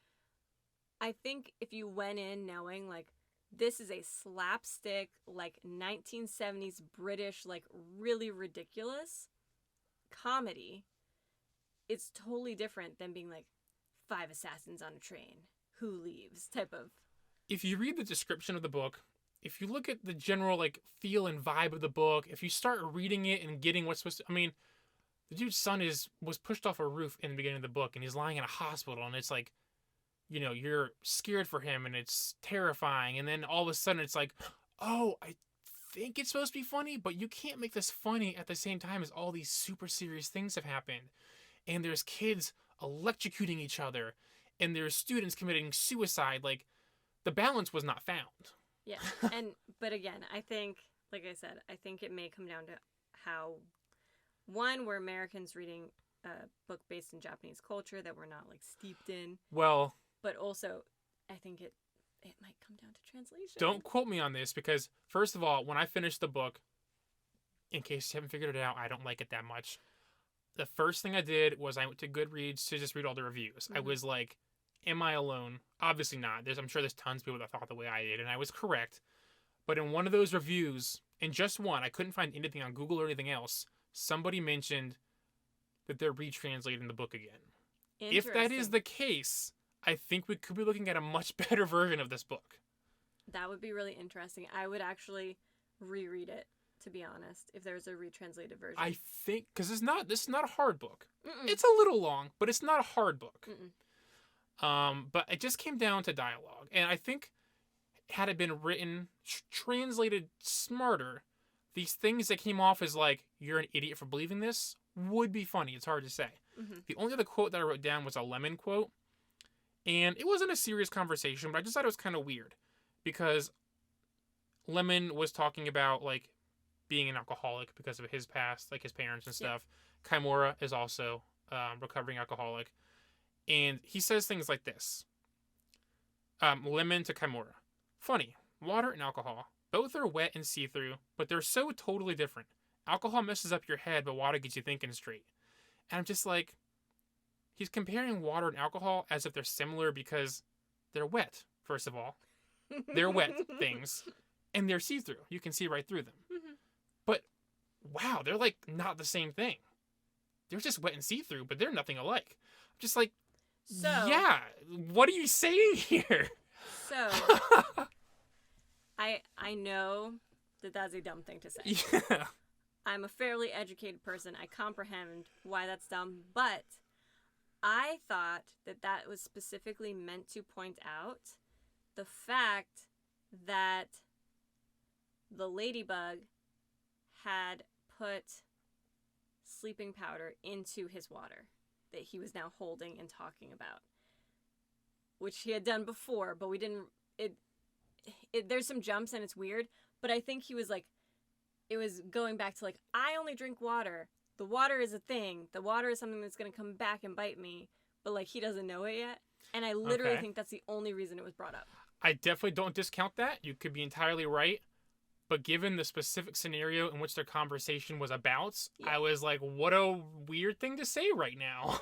I think if you went in knowing, like, this is a slapstick, like, 1970s British, like, really ridiculous comedy, it's totally different than being, like, 5 assassins on a train, who leaves type of... If you read the description of the book, if you look at the general, like, feel and vibe of the book, if you start reading it and getting what's supposed to... I mean, the dude's son was pushed off a roof in the beginning of the book, and he's lying in a hospital, and it's like, you know, you're scared for him, and it's terrifying, and then all of a sudden it's like, oh, I think it's supposed to be funny, but you can't make this funny at the same time as all these super serious things have happened. And there's kids electrocuting each other, and there's students committing suicide. Like, the balance was not found. Yeah, but again, I think, like I said, I think it may come down to how, one, we're Americans reading a book based in Japanese culture that we're not, like, steeped in. Well... But also, I think it might come down to translation. Don't quote me on this, because, first of all, when I finished the book, in case you haven't figured it out, I don't like it that much. The first thing I did was I went to Goodreads to just read all the reviews. Mm-hmm. I was like, am I alone? Obviously not. I'm sure there's tons of people that thought the way I did, and I was correct. But in one of those reviews, in just one, I couldn't find anything on Google or anything else, somebody mentioned that they're retranslating the book again. If that is the case, I think we could be looking at a much better version of this book. That would be really interesting. I would actually reread it, to be honest, if there's a retranslated version. I think, because this is not a hard book. Mm-mm. It's a little long, but it's not a hard book. Mm-mm. But it just came down to dialogue. And I think, had it been written, translated smarter, these things that came off as like, you're an idiot for believing this, would be funny. It's hard to say. Mm-hmm. The only other quote that I wrote down was a Lemon quote. And it wasn't a serious conversation, but I just thought it was kind of weird. Because Lemon was talking about, like, being an alcoholic because of his past, like his parents and stuff. Yeah. Kaimura is also recovering alcoholic. And he says things like this. Lemon to Kaimura. Funny, water and alcohol. Both are wet and see-through, but they're so totally different. Alcohol messes up your head, but water gets you thinking straight. And I'm just like, he's comparing water and alcohol as if they're similar because they're wet, first of all. They're wet things. And they're see-through. You can see right through them. Mm-hmm. But, wow, they're like not the same thing. They're just wet and see-through, but they're nothing alike. I'm just like, yeah, what are you saying here? So, I know that that's a dumb thing to say. Yeah. I'm a fairly educated person. I comprehend why that's dumb, but I thought that was specifically meant to point out the fact that the ladybug had put sleeping powder into his water that he was now holding and talking about, which he had done before, but we didn't. There's some jumps and it's weird, but I think he was like, it was going back to like, I only drink water. The water is a thing. The water is something that's going to come back and bite me, but like he doesn't know it yet. And I literally think that's the only reason it was brought up. I definitely don't discount that. You could be entirely right. But given the specific scenario in which their conversation was about, I was like, what a weird thing to say right now.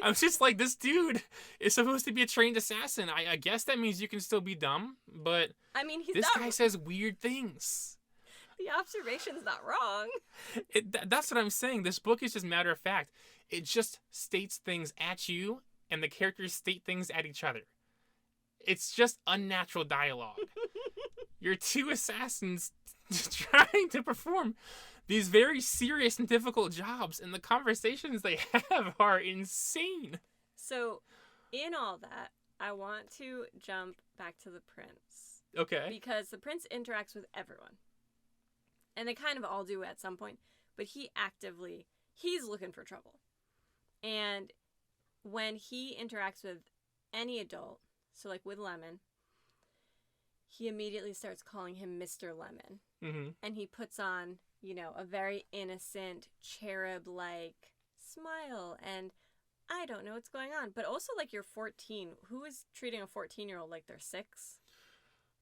I'm just like, this dude is supposed to be a trained assassin. I guess that means you can still be dumb, but I mean, this guy says weird things. The observation's not wrong. That's what I'm saying. This book is just matter of fact. It just states things at you, and the characters state things at each other. It's just unnatural dialogue. You're two assassins trying to perform these very serious and difficult jobs, and the conversations they have are insane. So, in all that, I want to jump back to the prince. Okay. Because the prince interacts with everyone. And they kind of all do at some point. But he's looking for trouble. And when he interacts with any adult, so like with Lemon, he immediately starts calling him Mr. Lemon. Mm-hmm. And he puts on, a very innocent, cherub-like smile. And I don't know what's going on. But also, like, you're 14. Who is treating a 14-year-old like they're 6?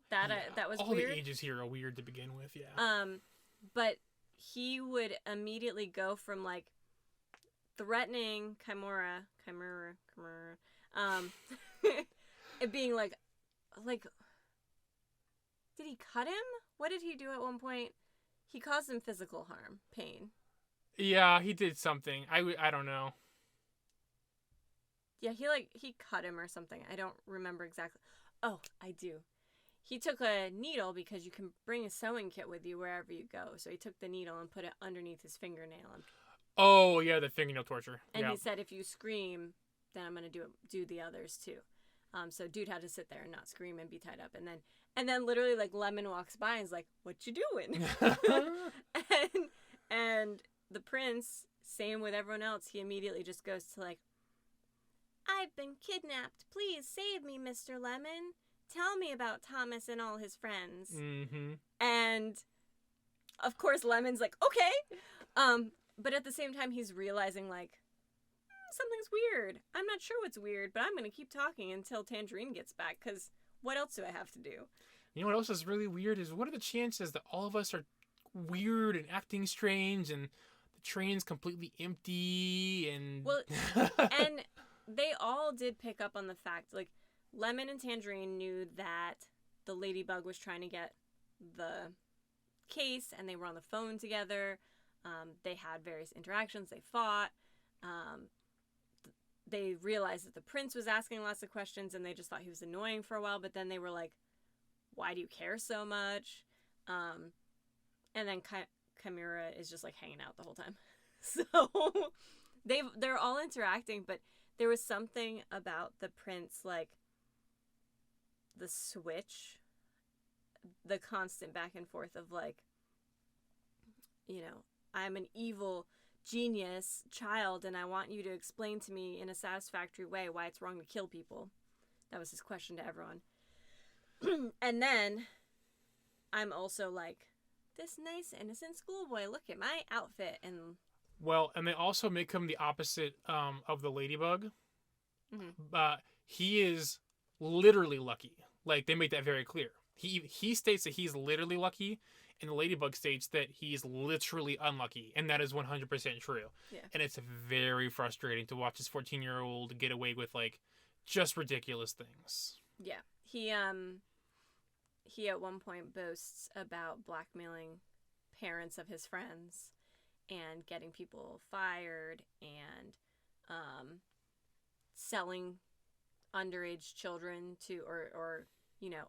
That was all weird. All the ages here are weird to begin with, yeah. But he would immediately go from, like, threatening Chimera, it being like, did he cut him? What did he do at one point? He caused him physical harm, pain. Yeah, he did something. I don't know. Yeah, he cut him or something. I don't remember exactly. Oh, I do. He took a needle because you can bring a sewing kit with you wherever you go. So he took the needle and put it underneath his fingernail. Oh, yeah, the fingernail torture. And yeah. he said, if you scream, then I'm going to do the others too. So dude had to sit there and not scream and be tied up. And then literally, like, Lemon walks by and is like, what you doing? and the prince, same with everyone else, he immediately just goes to, like, I've been kidnapped. Please save me, Mr. Lemon. Tell me about Thomas and all his friends. Mm-hmm. And, of course, Lemon's like, okay. But at the same time, he's realizing, like, something's weird. I'm not sure what's weird, but I'm going to keep talking until Tangerine gets back, because what else do I have to do? You know what else is really weird is what are the chances that all of us are weird and acting strange and the train's completely empty and... Well, and they all did pick up on the fact, like, Lemon and Tangerine knew that the ladybug was trying to get the case, and they were on the phone together. They had various interactions. They fought. They realized that the prince was asking lots of questions, and they just thought he was annoying for a while. But then they were like, why do you care so much? And then Chimera is just, like, hanging out the whole time. So they're all interacting, but there was something about the prince, like, the switch, the constant back and forth of, like, I'm an evil genius child and I want you to explain to me in a satisfactory way why it's wrong to kill people. That was his question to everyone. And then I'm also like, this nice innocent schoolboy, look at my outfit. And they also make him the opposite of the ladybug. Mm-hmm. He is literally lucky. Like, they make that very clear. He states that he's literally lucky, and the ladybug states that he's literally unlucky, and that is 100% true. Yeah. And it's very frustrating to watch this 14-year-old get away with, like, just ridiculous things. Yeah. He at one point boasts about blackmailing parents of his friends and getting people fired and selling underage children to or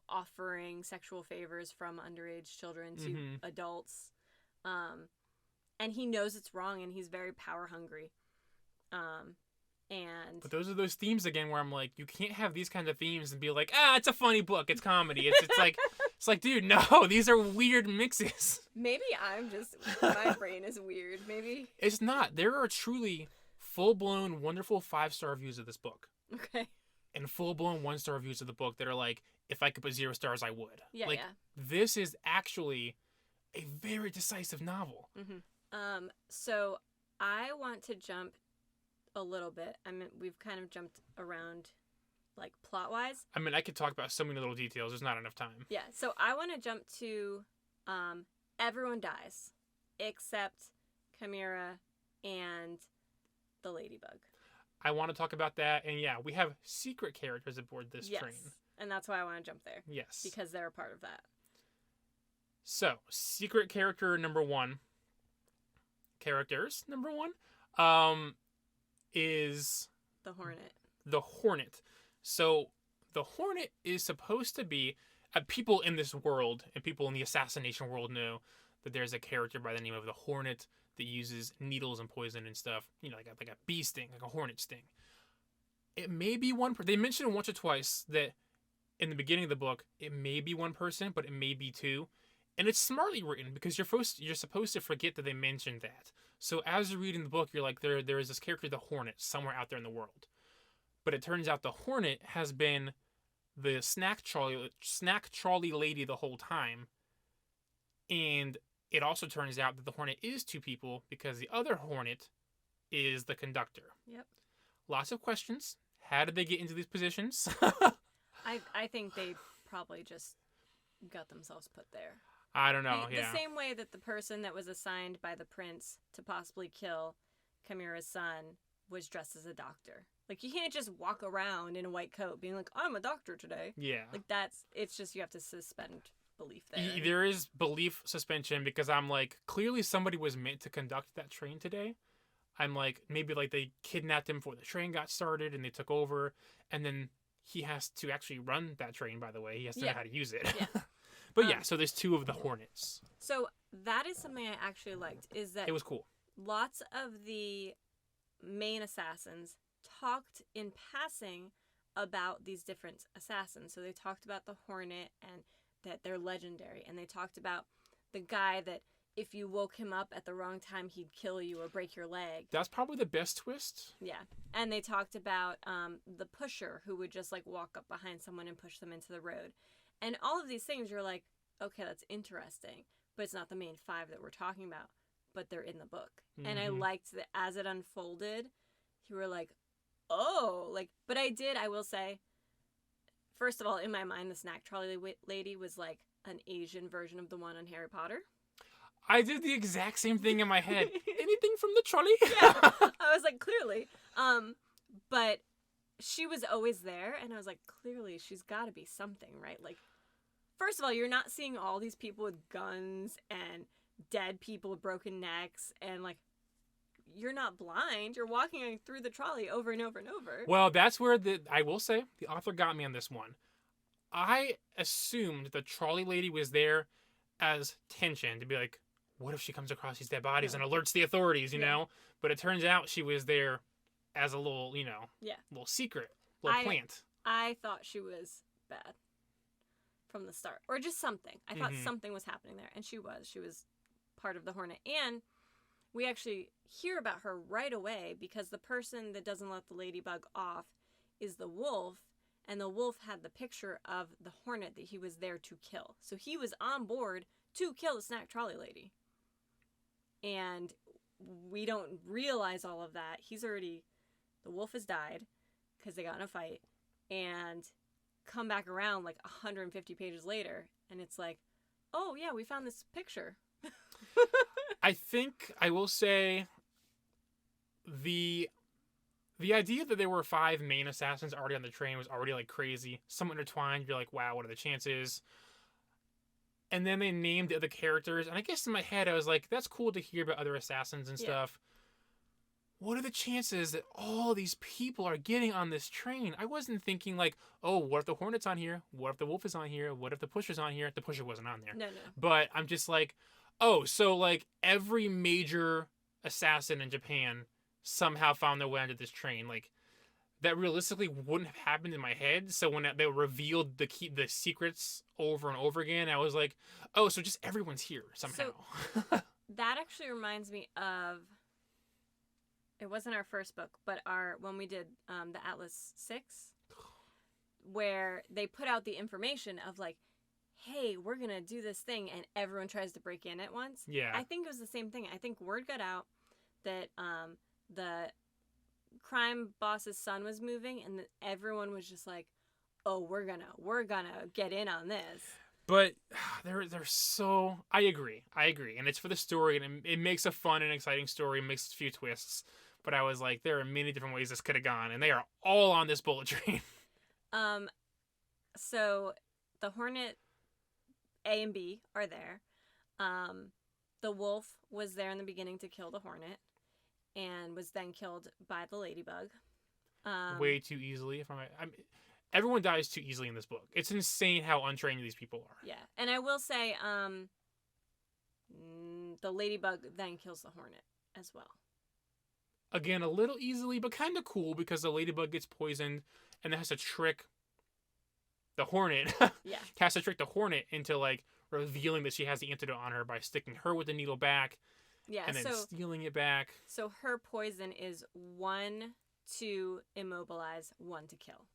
offering sexual favors from underage children to adults. And he knows it's wrong, and he's very power hungry. But those are those themes again where I'm like, you can't have these kinds of themes and be like, it's a funny book, it's comedy. It's like, dude, no, these are weird mixes. Maybe my brain is weird. Maybe it's not. There are truly full-blown, wonderful 5-star reviews of this book. Okay. And full-blown 1-star reviews of the book that are like, if I could put 0 stars, I would. Yeah, like, yeah. This is actually a very decisive novel. Mm-hmm. So I want to jump a little bit. I mean, we've kind of jumped around, like, plot-wise. I mean, I could talk about so many little details. There's not enough time. Yeah, so I want to jump to everyone dies except Chimera and the ladybug. I want to talk about that. And yeah, we have secret characters aboard this train. And that's why I want to jump there. Yes. Because they're a part of that. So, secret character number 1. Characters number 1. Is... The Hornet. The Hornet. So, the Hornet is supposed to be... people in this world, and people in the assassination world know that there's a character by the name of the Hornet that uses needles and poison and stuff. Like a bee sting, like a hornet sting. It may be one... They mentioned it once or twice that in the beginning of the book, it may be one person, but it may be two. And it's smartly written because you're supposed to forget that they mentioned that. So as you're reading the book, you're like, there is this character, the Hornet, somewhere out there in the world. But it turns out the Hornet has been the snack trolley lady the whole time. And it also turns out that the Hornet is two people because the other Hornet is the conductor. Yep. Lots of questions. How did they get into these positions? I think they probably just got themselves put there. I don't know. The same way that the person that was assigned by the prince to possibly kill Chimera's son was dressed as a doctor. Like, you can't just walk around in a white coat being like, I'm a doctor today. Yeah. Like, it's just, you have to suspend belief there. There is belief suspension because I'm like, clearly somebody was meant to conduct that train today. I'm like, maybe like they kidnapped him before the train got started and they took over. And then he has to actually run that train, by the way. He has to know how to use it. Yeah. But yeah, so there's two of the Hornets. So that is something I actually liked, is that it was cool. Lots of the main assassins talked in passing about these different assassins. So they talked about the Hornet and that they're legendary. And they talked about the guy that if you woke him up at the wrong time, he'd kill you or break your leg. That's probably the best twist. Yeah. And they talked about the pusher who would just like walk up behind someone and push them into the road. And all of these things, you're like, okay, that's interesting. But it's not the main five that we're talking about. But they're in the book. Mm-hmm. And I liked that as it unfolded, you were like, oh. But I will say, first of all, in my mind, the snack trolley lady was like an Asian version of the one on Harry Potter. I did the exact same thing in my head. Anything from the trolley? Yeah. I was like, clearly. But she was always there, and I was like, clearly, she's got to be something, right? Like, first of all, you're not seeing all these people with guns and dead people with broken necks, and, like, you're not blind. You're walking through the trolley over and over and over. Well, that's where I will say, the author got me on this one. I assumed the trolley lady was there as tension, to be like, what if she comes across these dead bodies and alerts the authorities, you know? But it turns out she was there as a little, little secret, little plant. I thought she was bad from the start. Or just something. I thought something was happening there. And she was. She was part of the Hornet. And we actually hear about her right away because the person that doesn't let the ladybug off is the wolf. And the wolf had the picture of the Hornet that he was there to kill. So he was on board to kill the snack trolley lady. And we don't realize all of that. The wolf has died because they got in a fight. And come back around like 150 pages later. And it's like, oh yeah, we found this picture. I think I will say the idea that there were 5 main assassins already on the train was already like crazy. Some intertwined. You're like, wow, what are the chances? And then they named the other characters. And I guess in my head, I was like, that's cool to hear about other assassins and stuff. What are the chances that all these people are getting on this train? I wasn't thinking like, oh, what if the Hornet's on here? What if the Wolf is on here? What if the Pusher's on here? The Pusher wasn't on there. No. But I'm just like, oh, so like every major assassin in Japan somehow found their way onto this train. Like, that realistically wouldn't have happened in my head. So when they revealed the secrets over and over again, I was like, oh, so just everyone's here somehow. So, that actually reminds me of, it wasn't our first book, but when we did the Atlas 6, where they put out the information of like, hey, we're going to do this thing, and everyone tries to break in at once. Yeah. I think it was the same thing. I think word got out that the crime boss's son was moving, and everyone was just like, oh, we're gonna get in on this. But they're so, I agree, and it's for the story, and it makes a fun and exciting story. It makes a few twists, but I was like, there are many different ways this could have gone, and they are all on this bullet train. So the Hornet A and B are there. The wolf was there in the beginning to kill the Hornet, and was then killed by the ladybug. Way too easily. Everyone dies too easily in this book. It's insane how untrained these people are. Yeah, and I will say, the ladybug then kills the Hornet as well. Again, a little easily, but kind of cool because the ladybug gets poisoned and it has to trick the Hornet. Yeah. Has to trick the Hornet into like revealing that she has the antidote on her by sticking her with the needle back Yeah. and then So stealing it back. so her poison is 1 to immobilize, 1 to kill.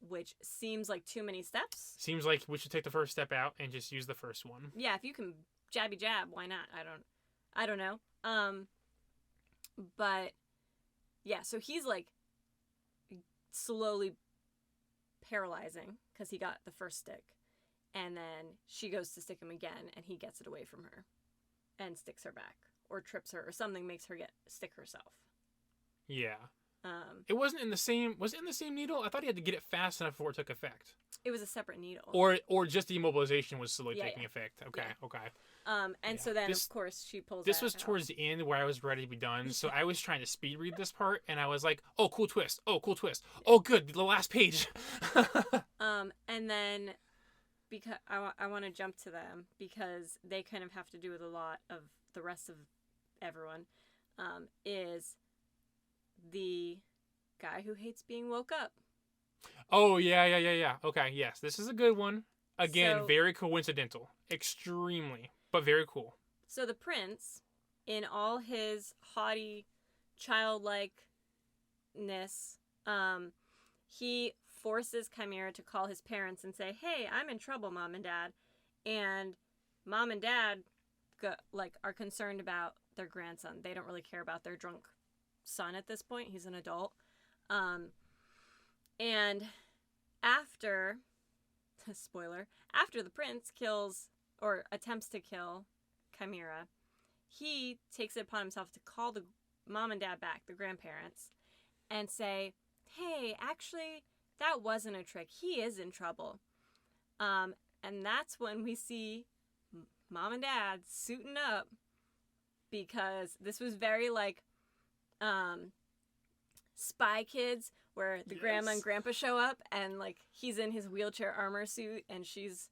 Which seems like too many steps. Seems like we should take the first step out and just use the first one. Yeah, if you can jabby jab, why not? I don't know. But yeah, so he's like slowly paralyzing because he got the first stick, and then she goes to stick him again, and he gets it away from her, and sticks her back, or trips her, or something makes her stick herself. Yeah. It wasn't in the same. Was it in the same needle? I thought he had to get it fast enough before it took effect. It was a separate needle. Or just the immobilization was slowly taking effect. Okay. Yeah. Okay. And so then of course she pulls. This was towards the end where I was ready to be done, so I was trying to speed read this part, and I was like, "Oh, cool twist! Oh, cool twist! Oh, good, the last page." And then because I want to jump to them because they kind of have to do with a lot of the rest of everyone. Is the guy who hates being woke up. Oh, yeah. Okay, yes. This is a good one. Again, So, very coincidental. Extremely. But very cool. So the prince, in all his haughty childlikeness, he forces Chimera to call his parents and say, "Hey, I'm in trouble, Mom and Dad." And Mom and Dad are concerned about their grandson. They don't really care about their drunk son at this point. He's an adult. And after the prince kills or attempts to kill Chimera, he takes it upon himself to call the mom and dad back, the grandparents, and say, "Hey, actually, that wasn't a trick. He is in trouble." And that's when we see mom and dad suiting up, because this was very like Spy Kids, where the grandma and grandpa show up and like he's in his wheelchair armor suit and she's,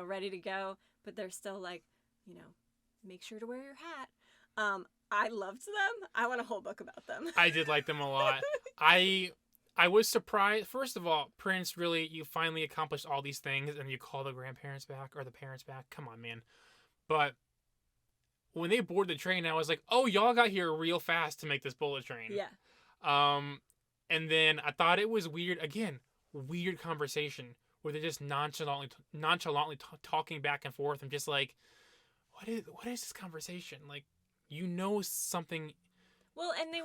ready to go, but they're still like, make sure to wear your hat. I loved them. I want a whole book about them. I did like them a lot. I was surprised. First of all, Prince, really, you finally accomplished all these things and you call the grandparents back or the parents back. Come on, man. But when they board the train, I was like, oh, y'all got here real fast to make this bullet train. Yeah. And then I thought it was weird. Again, weird conversation where they're just nonchalantly talking back and forth. I'm just like, what is this conversation? Like, something. Well, and they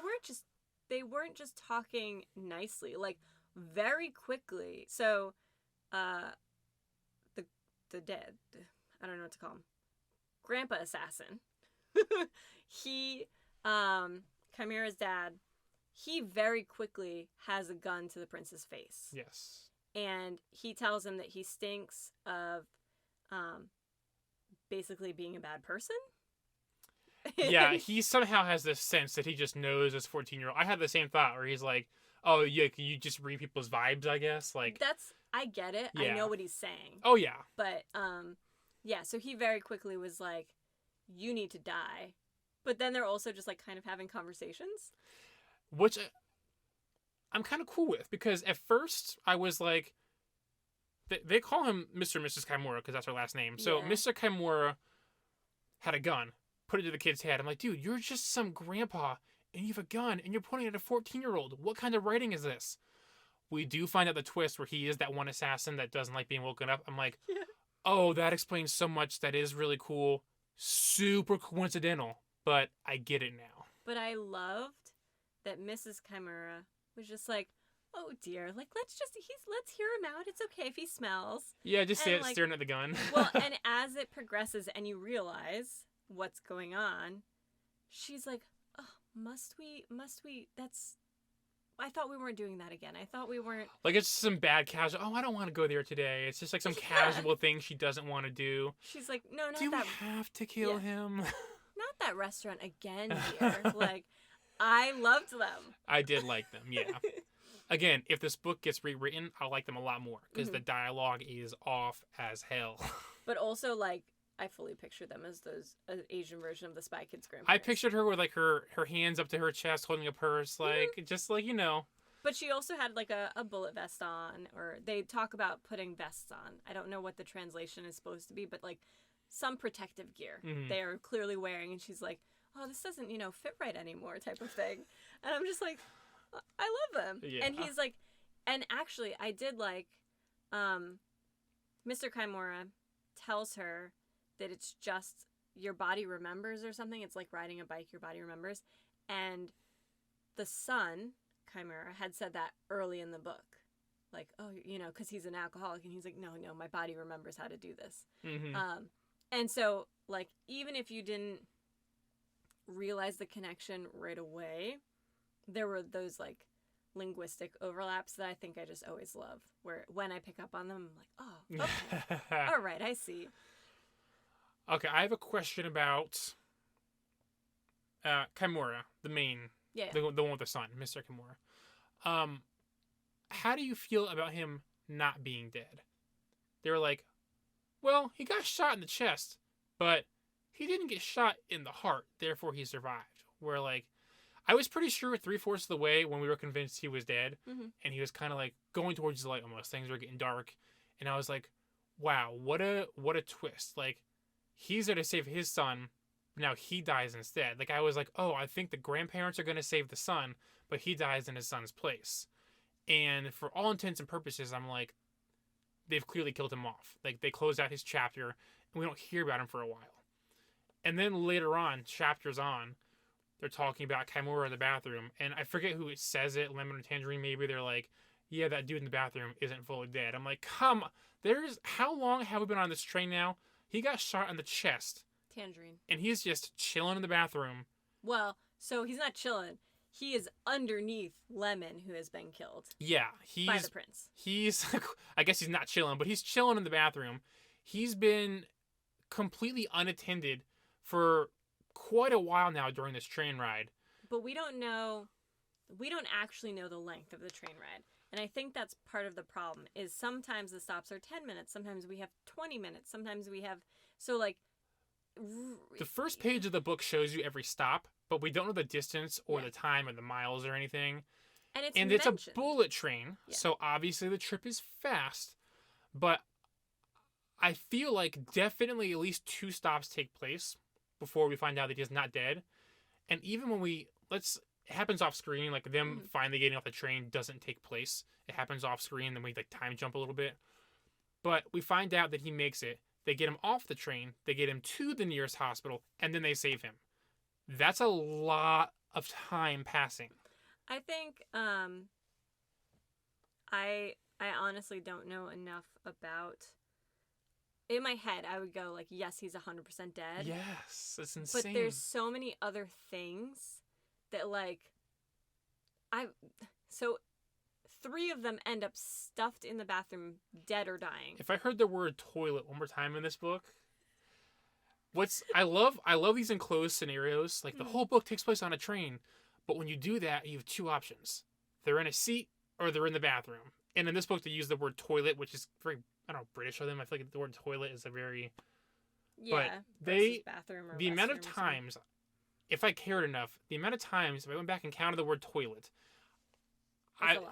weren't just talking nicely. Like, very quickly. So, the dead, I don't know what to call him, Grandpa Assassin. He, Chimera's dad, he very quickly has a gun to the prince's face. Yes. And he tells him that he stinks of basically being a bad person. Yeah, he somehow has this sense that he just knows this 14-year-old. I had the same thought where he's like, oh, yeah, you just read people's vibes, I guess. Like, I get it. Yeah. I know what he's saying. Oh, yeah. But, yeah, so he very quickly was like, you need to die. But then they're also just like kind of having conversations. Which I'm kind of cool with, because at first I was like, they call him Mr. and Mrs. Kimura because that's her last name. So yeah. Mr. Kimura had a gun, put it to the kid's head. I'm like, dude, you're just some grandpa and you have a gun and you're pointing at a 14-year-old. What kind of writing is this? We do find out the twist where he is that one assassin that doesn't like being woken up. I'm like, yeah. Oh, that explains so much. That is really cool. Super coincidental, but I get it now. But I loved that Mrs. Kimura was just like, oh dear, like let's hear him out. It's okay if he smells. Yeah, just staring at the gun. Well, and as it progresses and you realize what's going on, she's like, oh, must we? I thought we weren't doing that again. I thought we weren't. Like, it's some bad casual. Oh, I don't want to go there today. It's just like some casual thing she doesn't want to do. She's like, no, not do that. Do we have to kill him? Not that restaurant again, dear. Like, I loved them. I did like them, yeah. Again, if this book gets rewritten, I'll like them a lot more because the dialogue is off as hell. But also, like, I fully picture them as those Asian version of the Spy Kids grandparents. I pictured her with like her hands up to her chest, holding a purse, like just like But she also had like a bullet vest on, or they talk about putting vests on. I don't know what the translation is supposed to be, but like some protective gear they are clearly wearing. And she's like, oh, this doesn't, fit right anymore type of thing. And I'm just like, I love them. Yeah. And he's like, and actually I did like, Mr. Kaimura tells her that it's just your body remembers or something. It's like riding a bike, your body remembers. And the son, Chimera, had said that early in the book. Like, oh, because he's an alcoholic. And he's like, no, my body remembers how to do this. And so, like, even if you didn't realize the connection right away, there were those, like, linguistic overlaps that I think I just always love. Where when I pick up on them, I'm like, oh, okay. All right, I see. Okay, I have a question about Kimura, the main, the one with the son, Mr. Kimura. How do you feel about him not being dead? They were like, well, he got shot in the chest, but he didn't get shot in the heart, therefore he survived. Where, like, I was pretty sure 3/4 of the way when we were convinced he was dead, and he was kind of like going towards the light almost. Things were getting dark, and I was like, wow, what a twist. Like, he's there to save his son, now he dies instead. Like, I was like, oh, I think the grandparents are going to save the son, but he dies in his son's place. And for all intents and purposes, I'm like, they've clearly killed him off. Like, they closed out his chapter, and we don't hear about him for a while. And then later on, chapters on, they're talking about Kimura in the bathroom, and I forget who it says it, Lemon or Tangerine maybe, they're like, yeah, that dude in the bathroom isn't fully dead. I'm like, how long have we been on this train now? He got shot in the chest. Tangerine. And he's just chilling in the bathroom. Well, so he's not chilling. He is underneath Lemon, who has been killed. Yeah, by the prince. I guess he's not chilling, but he's chilling in the bathroom. He's been completely unattended for quite a while now during this train ride. But we don't actually know the length of the train ride. And I think that's part of the problem, is sometimes the stops are 10 minutes, sometimes we have 20 minutes, sometimes we have, so like... The first page of the book shows you every stop, but we don't know the distance or the time or the miles or anything. And it's a bullet train, so obviously the trip is fast, but I feel like definitely at least 2 stops take place before we find out that he's not dead. And even when it happens off screen, like them finally getting off the train doesn't take place. It happens off screen, then we like time jump a little bit. But we find out that he makes it. They get him off the train, they get him to the nearest hospital, and then they save him. That's a lot of time passing. I think I honestly don't know enough about. In my head, I would go like, yes, he's 100% dead. Yes, it's insane. But there's so many other things that, like, so 3 of them end up stuffed in the bathroom, dead or dying. If I heard the word toilet one more time in this book, I love these enclosed scenarios. Like, the whole book takes place on a train, but when you do that, you have 2 options. They're in a seat or they're in the bathroom. And in this book, they use the word toilet, which is very, I don't know, British of them. I feel like the word toilet is a very... Yeah, but bathroom or the amount of times, if I cared enough, the amount of times, if I went back and counted the word toilet,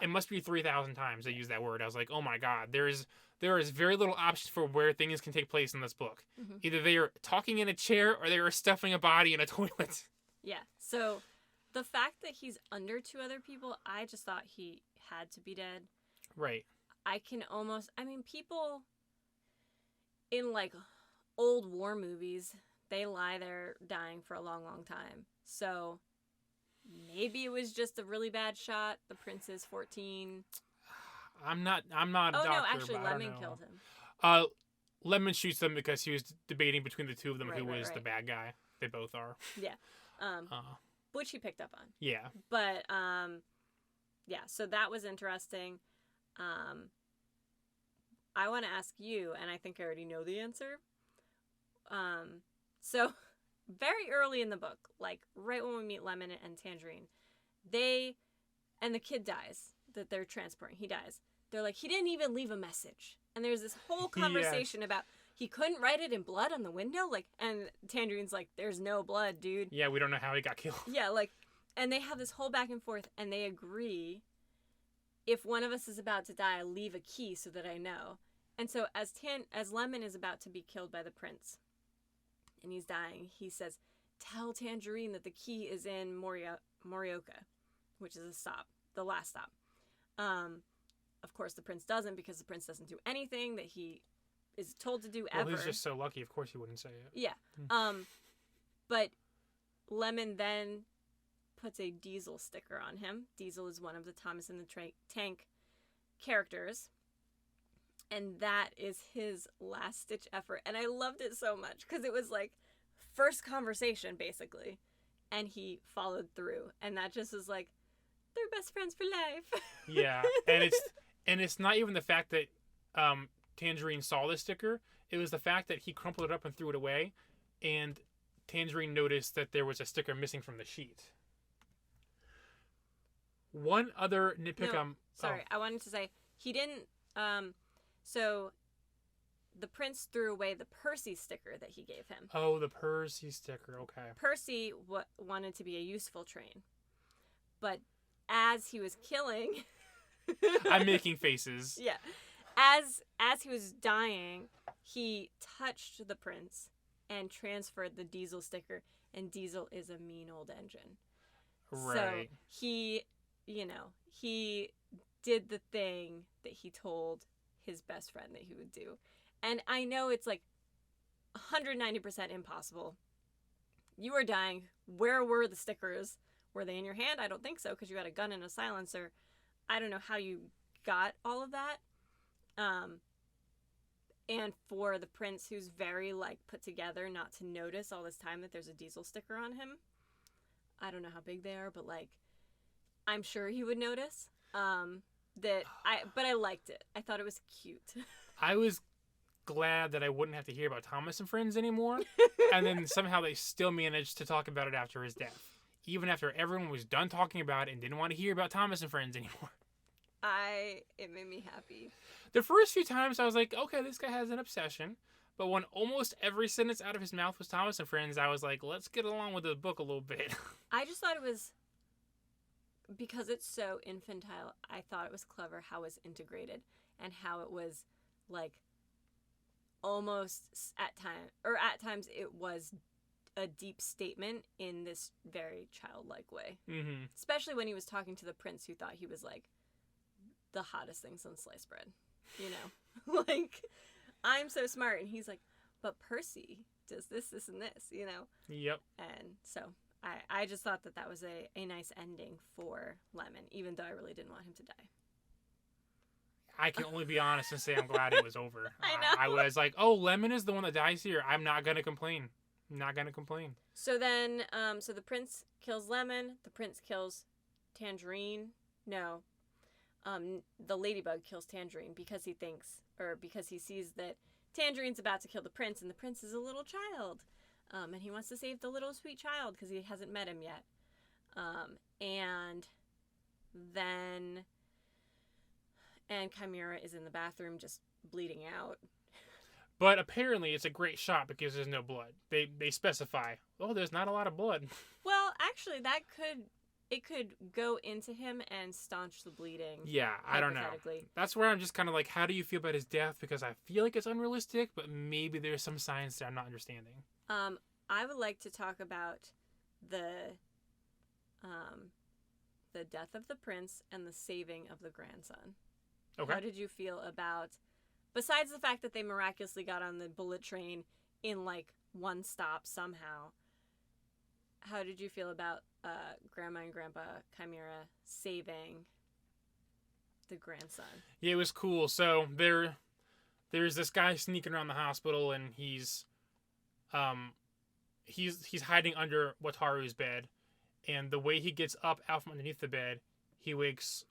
it must be 3,000 times they use that word. I was like, oh my god, there is very little options for where things can take place in this book. Either they are talking in a chair or they are stuffing a body in a toilet. Yeah, so the fact that he's under 2 other people, I just thought he had to be dead. Right. People in, like, old war movies, they lie there dying for a long, long time. So maybe it was just a really bad shot. The prince is 14. I'm not a doctor. Oh, no, actually, Lemon killed him. Lemon shoots them because he was debating between the 2 of them who was the bad guy. They both are. Yeah. Which he picked up on. Yeah. But, yeah, so that was interesting. I want to ask you, and I think I already know the answer. So very early in the book, like right when we meet Lemon and Tangerine, and the kid dies that they're transporting. He dies. They're like, he didn't even leave a message. And there's this whole conversation about he couldn't write it in blood on the window. Like, and Tangerine's like, there's no blood, dude. Yeah, we don't know how he got killed. Yeah, like, and they have this whole back and forth, and they agree if one of us is about to die, leave a key so that I know. And so as Lemon is about to be killed by the prince, and he's dying, he says, tell Tangerine that the key is in Morioka, which is a stop, the last stop. Of course, the prince doesn't, because the prince doesn't do anything that he is told to do ever. Well, he's just so lucky. Of course he wouldn't say it. Yeah. But Lemon then puts a Diesel sticker on him. Diesel is one of the Thomas in the Tank characters. And that is his last-ditch effort. And I loved it so much, because it was like first conversation, basically. And he followed through. And that just was like, they're best friends for life. Yeah. And it's not even the fact that Tangerine saw the sticker. It was the fact that he crumpled it up and threw it away. And Tangerine noticed that there was a sticker missing from the sheet. One other nitpick. I wanted to say, he didn't... So, the prince threw away the Percy sticker that he gave him. Oh, the Percy sticker, okay. Percy wanted to be a useful train. But as he was killing... I'm making faces. Yeah. As he was dying, he touched the prince and transferred the Diesel sticker. And Diesel is a mean old engine. Right. So, he did the thing that he told his best friend that he would do. And I know it's like 190% impossible. You were dying. Where were the stickers? Were they in your hand? I don't think so, because you had a gun and a silencer. I don't know how you got all of that. And for the prince, who's very like put together, not to notice all this time that there's a Diesel sticker on him. I don't know how big they are, but like, I'm sure he would notice. But I liked it. I thought it was cute. I was glad that I wouldn't have to hear about Thomas and Friends anymore. And then somehow they still managed to talk about it after his death. Even after everyone was done talking about it and didn't want to hear about Thomas and Friends anymore. It made me happy. The first few times I was like, okay, this guy has an obsession. But when almost every sentence out of his mouth was Thomas and Friends, I was like, let's get along with the book a little bit. I just thought it was... Because it's so infantile, I thought it was clever how it was integrated and how it was like almost at times it was a deep statement in this very childlike way. Mm-hmm. Especially when he was talking to the prince, who thought he was like the hottest thing since sliced bread. You know, like, I'm so smart, and he's like, but Percy does this, this, and this. You know. Yep. And so. I just thought that was a nice ending for Lemon, even though I really didn't want him to die. I can only be honest and say I'm glad it was over. I know. I was like, oh, Lemon is the one that dies here. I'm not going to complain. So then, so the prince kills Lemon. The prince kills Tangerine. No. The ladybug kills Tangerine because he sees that Tangerine's about to kill the prince, and the prince is a little child. And he wants to save the little sweet child because he hasn't met him yet. And Chimera is in the bathroom just bleeding out. But apparently it's a great shot because there's no blood. They specify, oh, there's not a lot of blood. Well, actually, it could go into him and staunch the bleeding. Yeah, I don't know. That's where I'm just kind of like, how do you feel about his death? Because I feel like it's unrealistic, but maybe there's some science that I'm not understanding. I would like to talk about the death of the prince and the saving of the grandson. Okay. How did you feel about, besides the fact that they miraculously got on the bullet train in like one stop somehow, how did you feel about Grandma and Grandpa Chimera saving the grandson? Yeah, it was cool. So there's this guy sneaking around the hospital, and he's hiding under Wataru's bed, and the way he gets up out from underneath the bed, he wakes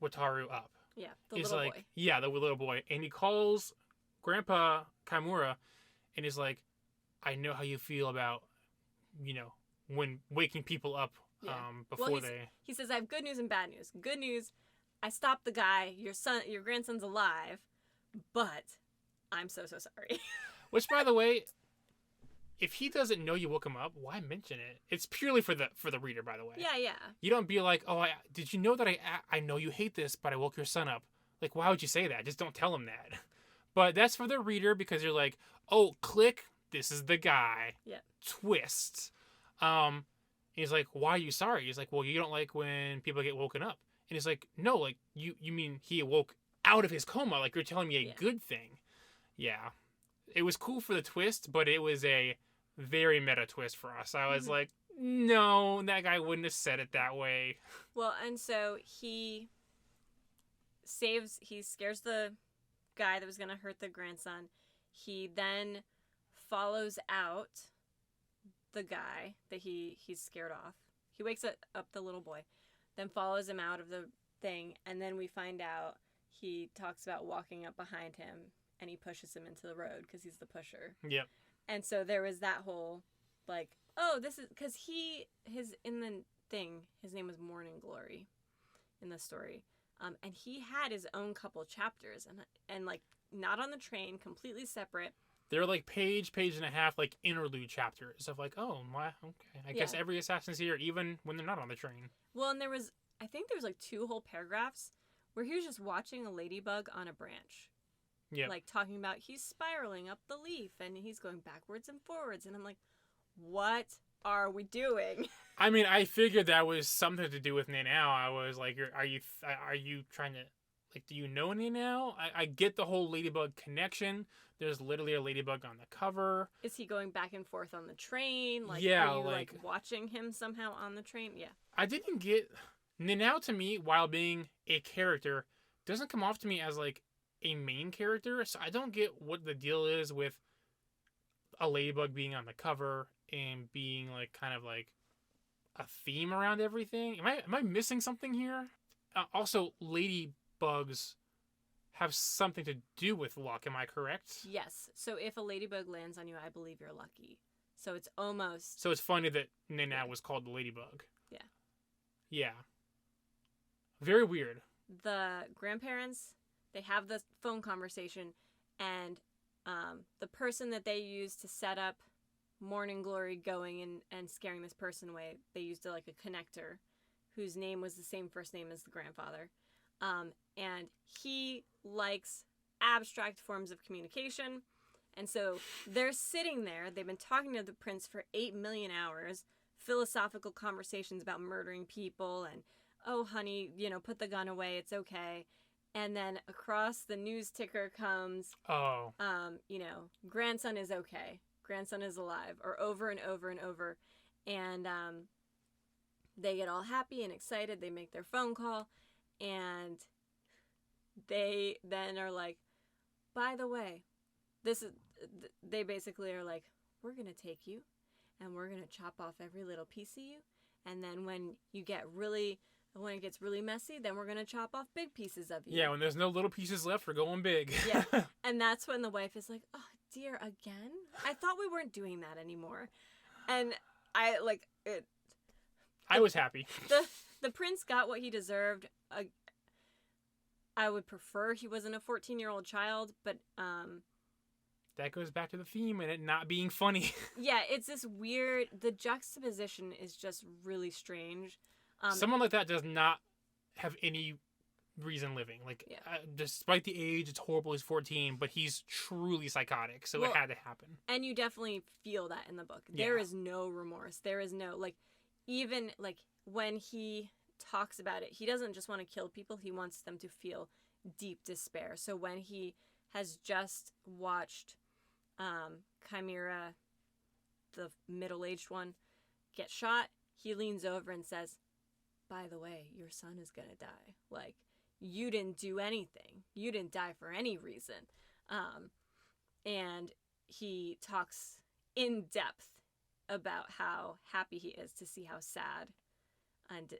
Wataru up. Yeah, little boy. Yeah, the little boy. And he calls Grandpa Kimura, and he's like, I know how you feel about, when waking people up before they... He says, I have good news and bad news. Good news, I stopped the guy. Your grandson's alive, but I'm so sorry. Which, by the way... if he doesn't know you woke him up, why mention it? It's purely for the reader, by the way. Yeah. You don't be like, oh, did you know that I know you hate this, but I woke your son up. Like, why would you say that? Just don't tell him that. But that's for the reader because you're like, oh, click, this is the guy. Yeah. Twist. He's like, why are you sorry? He's like, well, you don't like when people get woken up. And he's like, no, like, you mean he awoke out of his coma? Like, you're telling me a good thing. Yeah. It was cool for the twist, but it was a very meta twist for us. I was like, no, that guy wouldn't have said it that way. Well, and so he scares the guy that was going to hurt the grandson. He then follows out the guy that he's scared off. He wakes up the little boy, then follows him out of the thing, and then we find out he talks about walking up behind him, and he pushes him into the road because he's the pusher. Yep. And so there was that whole, like, oh, this is, because in the thing, his name was Morning Glory in the story. And he had his own couple chapters, and like, not on the train, completely separate. They're like page and a half, like interlude chapters of like, oh, my, okay. I guess every assassin's here, even when they're not on the train. Well, and I think there was like 2 whole paragraphs where he was just watching a ladybug on a branch. Yeah. Like talking about he's spiraling up the leaf and he's going backwards and forwards. And I'm like, what are we doing? I mean, I figured that was something to do with Nanao. I was like, are you trying to, like, do you know Nanao? I get the whole ladybug connection. There's literally a ladybug on the cover. Is he going back and forth on the train? Like, yeah, are you like watching him somehow on the train? Yeah. I didn't get Nanao to me, while being a character, doesn't come off to me as like a main character. So I don't get what the deal is with a ladybug being on the cover and being like kind of like a theme around everything. Am I missing something here? Also, ladybugs have something to do with luck. Am I correct? Yes. So if a ladybug lands on you, I believe you're lucky. So it's almost. So it's funny that Nanao was called the ladybug. Yeah. Yeah. Very weird. The grandparents, they have the phone conversation, and the person that they used to set up Morning Glory going and scaring this person away, they used like a connector whose name was the same first name as the grandfather. And he likes abstract forms of communication. And so they're sitting there. They've been talking to the prince for 8 million hours, philosophical conversations about murdering people and, oh, honey, put the gun away. It's okay. And then across the news ticker comes, grandson is okay. Grandson is alive, or over and over and over. And they get all happy and excited. They make their phone call. And they then are like, by the way, they basically are like, we're going to take you and we're going to chop off every little piece of you. And then when it gets really messy, then we're going to chop off big pieces of you. Yeah, when there's no little pieces left, we're going big. Yeah. And that's when the wife is like, oh, dear, again? I thought we weren't doing that anymore. And I was happy. The prince got what he deserved. I would prefer he wasn't a 14-year-old child, but that goes back to the theme and it not being funny. Yeah, it's this weird. The juxtaposition is just really strange. Someone like that does not have any reason living. Like, despite the age, it's horrible. He's 14, but he's truly psychotic, so it had to happen. And you definitely feel that in the book. Yeah. There is no remorse. There is no even when he talks about it, he doesn't just want to kill people. He wants them to feel deep despair. So when he has just watched Chimera, the middle-aged one, get shot, he leans over and says, by the way, your son is going to die. Like, you didn't do anything. You didn't die for any reason. And he talks in depth about how happy he is to see how sad and,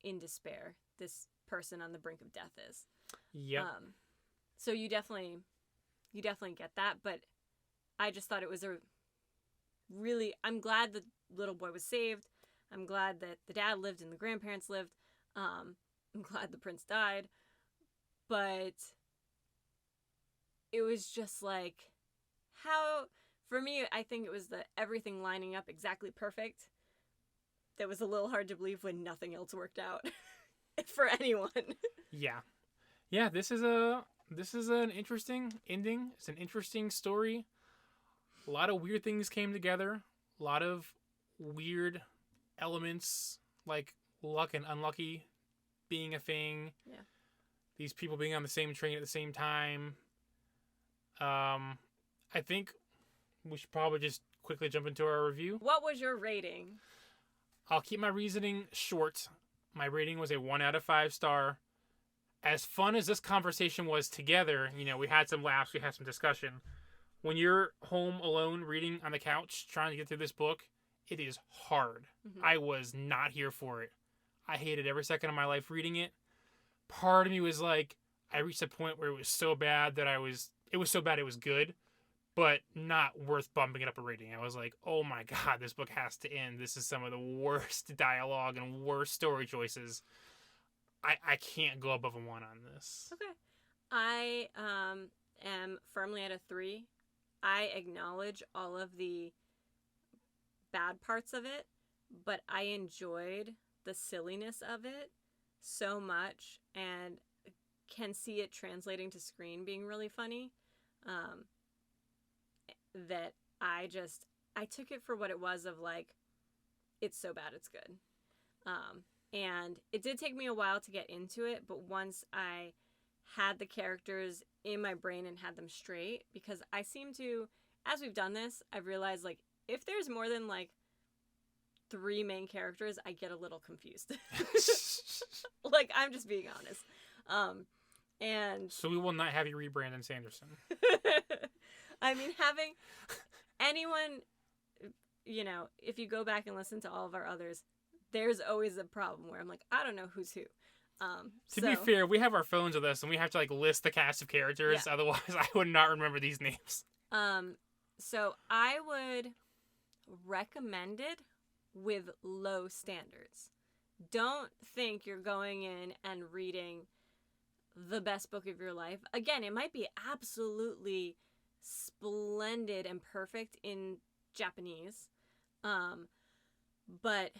in despair this person on the brink of death is. Yep. So you definitely get that, but I just thought it was I'm glad the little boy was saved. I'm glad that the dad lived and the grandparents lived. I'm glad the prince died. But it was just like, how For me, I think it was the everything lining up exactly perfect. That was a little hard to believe when nothing else worked out for anyone. Yeah. Yeah, this is an interesting ending. It's an interesting story. A lot of weird things came together. A lot of weird elements like luck and unlucky being a thing. Yeah. These people being on the same train at the same time. I think we should probably just quickly jump into our review. What was your rating? I'll keep my reasoning short. My rating was a 1 out of 5 star. As fun as this conversation was together, we had some laughs, we had some discussion. When you're home alone reading on the couch trying to get through this book, it is hard. Mm-hmm. I was not here for it. I hated every second of my life reading it. Part of me was like, I reached a point where it was so bad that it was so bad it was good, but not worth bumping it up a rating. I was like, oh my god, this book has to end. This is some of the worst dialogue and worst story choices. I can't go above a 1 on this. Okay. I am firmly at a 3. I acknowledge all of the bad parts of it, but I enjoyed the silliness of it so much and can see it translating to screen being really funny. That I took it for what it was of like, it's so bad it's good. And it did take me a while to get into it, but once I had the characters in my brain and had them straight, because I seem to, as we've done this, I've realized like if there's more than like 3 main characters, I get a little confused. Like, I'm just being honest. And so we will not have you read Brandon Sanderson. I mean, having anyone, if you go back and listen to all of our others, there's always a problem where I'm like, I don't know who's who. To be fair, we have our phones with us and we have to like list the cast of characters. Yeah. Otherwise, I would not remember these names. So I would recommend it with low standards. Don't think you're going in and reading the best book of your life. Again, it might be absolutely splendid and perfect in Japanese. But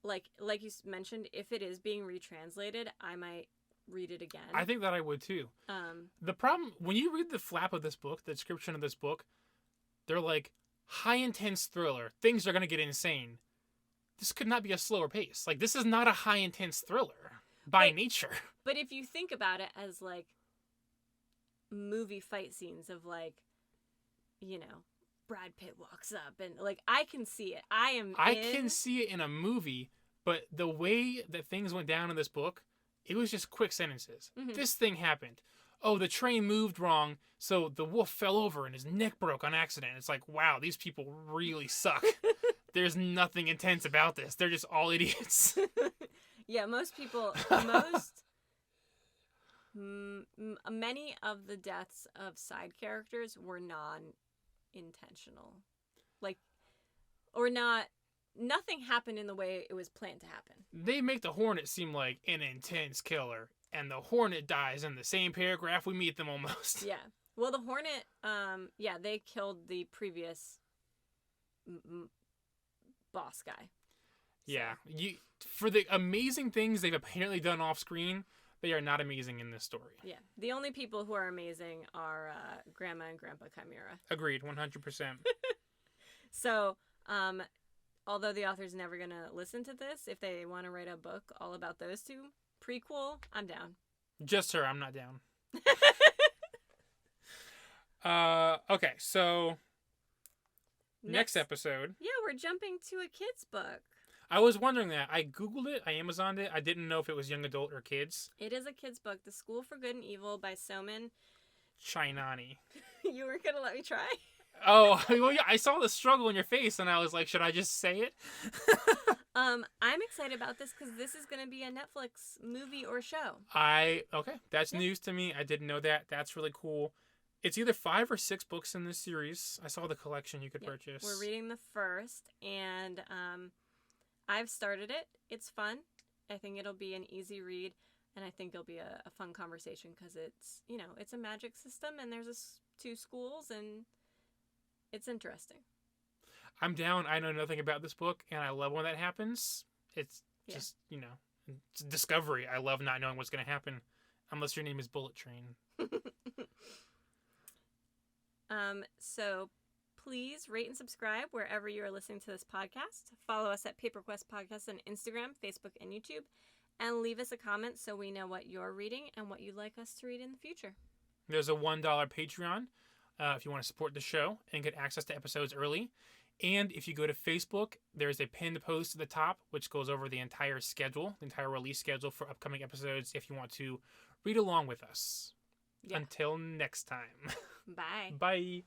like you mentioned, if it is being retranslated, I might read it again. I think that I would too. The problem, when you read the flap of this book, the description of this book, they're like, high intense thriller. Things are going to get insane. This could not be a slower pace. Like, this is not a high intense thriller by nature. But if you think about it as like movie fight scenes of like, Brad Pitt walks up and like, I can see it. I can see it in a movie, but the way that things went down in this book, it was just quick sentences. Mm-hmm. This thing happened. Oh, the train moved wrong, so the wolf fell over and his neck broke on accident. It's like, wow, these people really suck. There's nothing intense about this. They're just all idiots. Yeah, many of the deaths of side characters were non-intentional. Like, or nothing happened in the way it was planned to happen. They make the Hornet seem like an intense killer, and the Hornet dies in the same paragraph we meet them almost. Yeah. Well, the Hornet, they killed the previous boss guy. So. Yeah. For the amazing things they've apparently done off screen, they are not amazing in this story. Yeah. The only people who are amazing are Grandma and Grandpa Chimera. Agreed, 100%. So, although the author's never going to listen to this, if they want to write a book all about those two, prequel, I'm down. Just her, I'm not down. Okay, so next episode. Yeah, we're jumping to a kid's book. I was wondering that. I Googled it. I Amazoned it. I didn't know if it was young adult or kids. It is a kid's book. The School for Good and Evil by Soman Chainani. You weren't going to let me try? Oh, well, yeah, I saw the struggle in your face, and I was like, should I just say it? I'm excited about this because this is going to be a Netflix movie or show. Okay, that's news to me. I didn't know that. That's really cool. It's either 5 or 6 books in this series. I saw the collection you could purchase. We're reading the first, and I've started it. It's fun. I think it'll be an easy read, and I think it'll be a fun conversation because it's a magic system, and there's 2 schools, and It's interesting. I'm down. I know nothing about this book, and I love when that happens. It's just, it's a discovery. I love not knowing what's going to happen, unless your name is Bullet Train. So please rate and subscribe wherever you are listening to this podcast. Follow us at Paper Quest Podcast on Instagram, Facebook, and YouTube. And leave us a comment so we know what you're reading and what you'd like us to read in the future. There's a $1 Patreon if you want to support the show and get access to episodes early. And if you go to Facebook, there's a pinned post at the top, which goes over the entire schedule, the entire release schedule for upcoming episodes if you want to read along with us. Yeah. Until next time. Bye. Bye.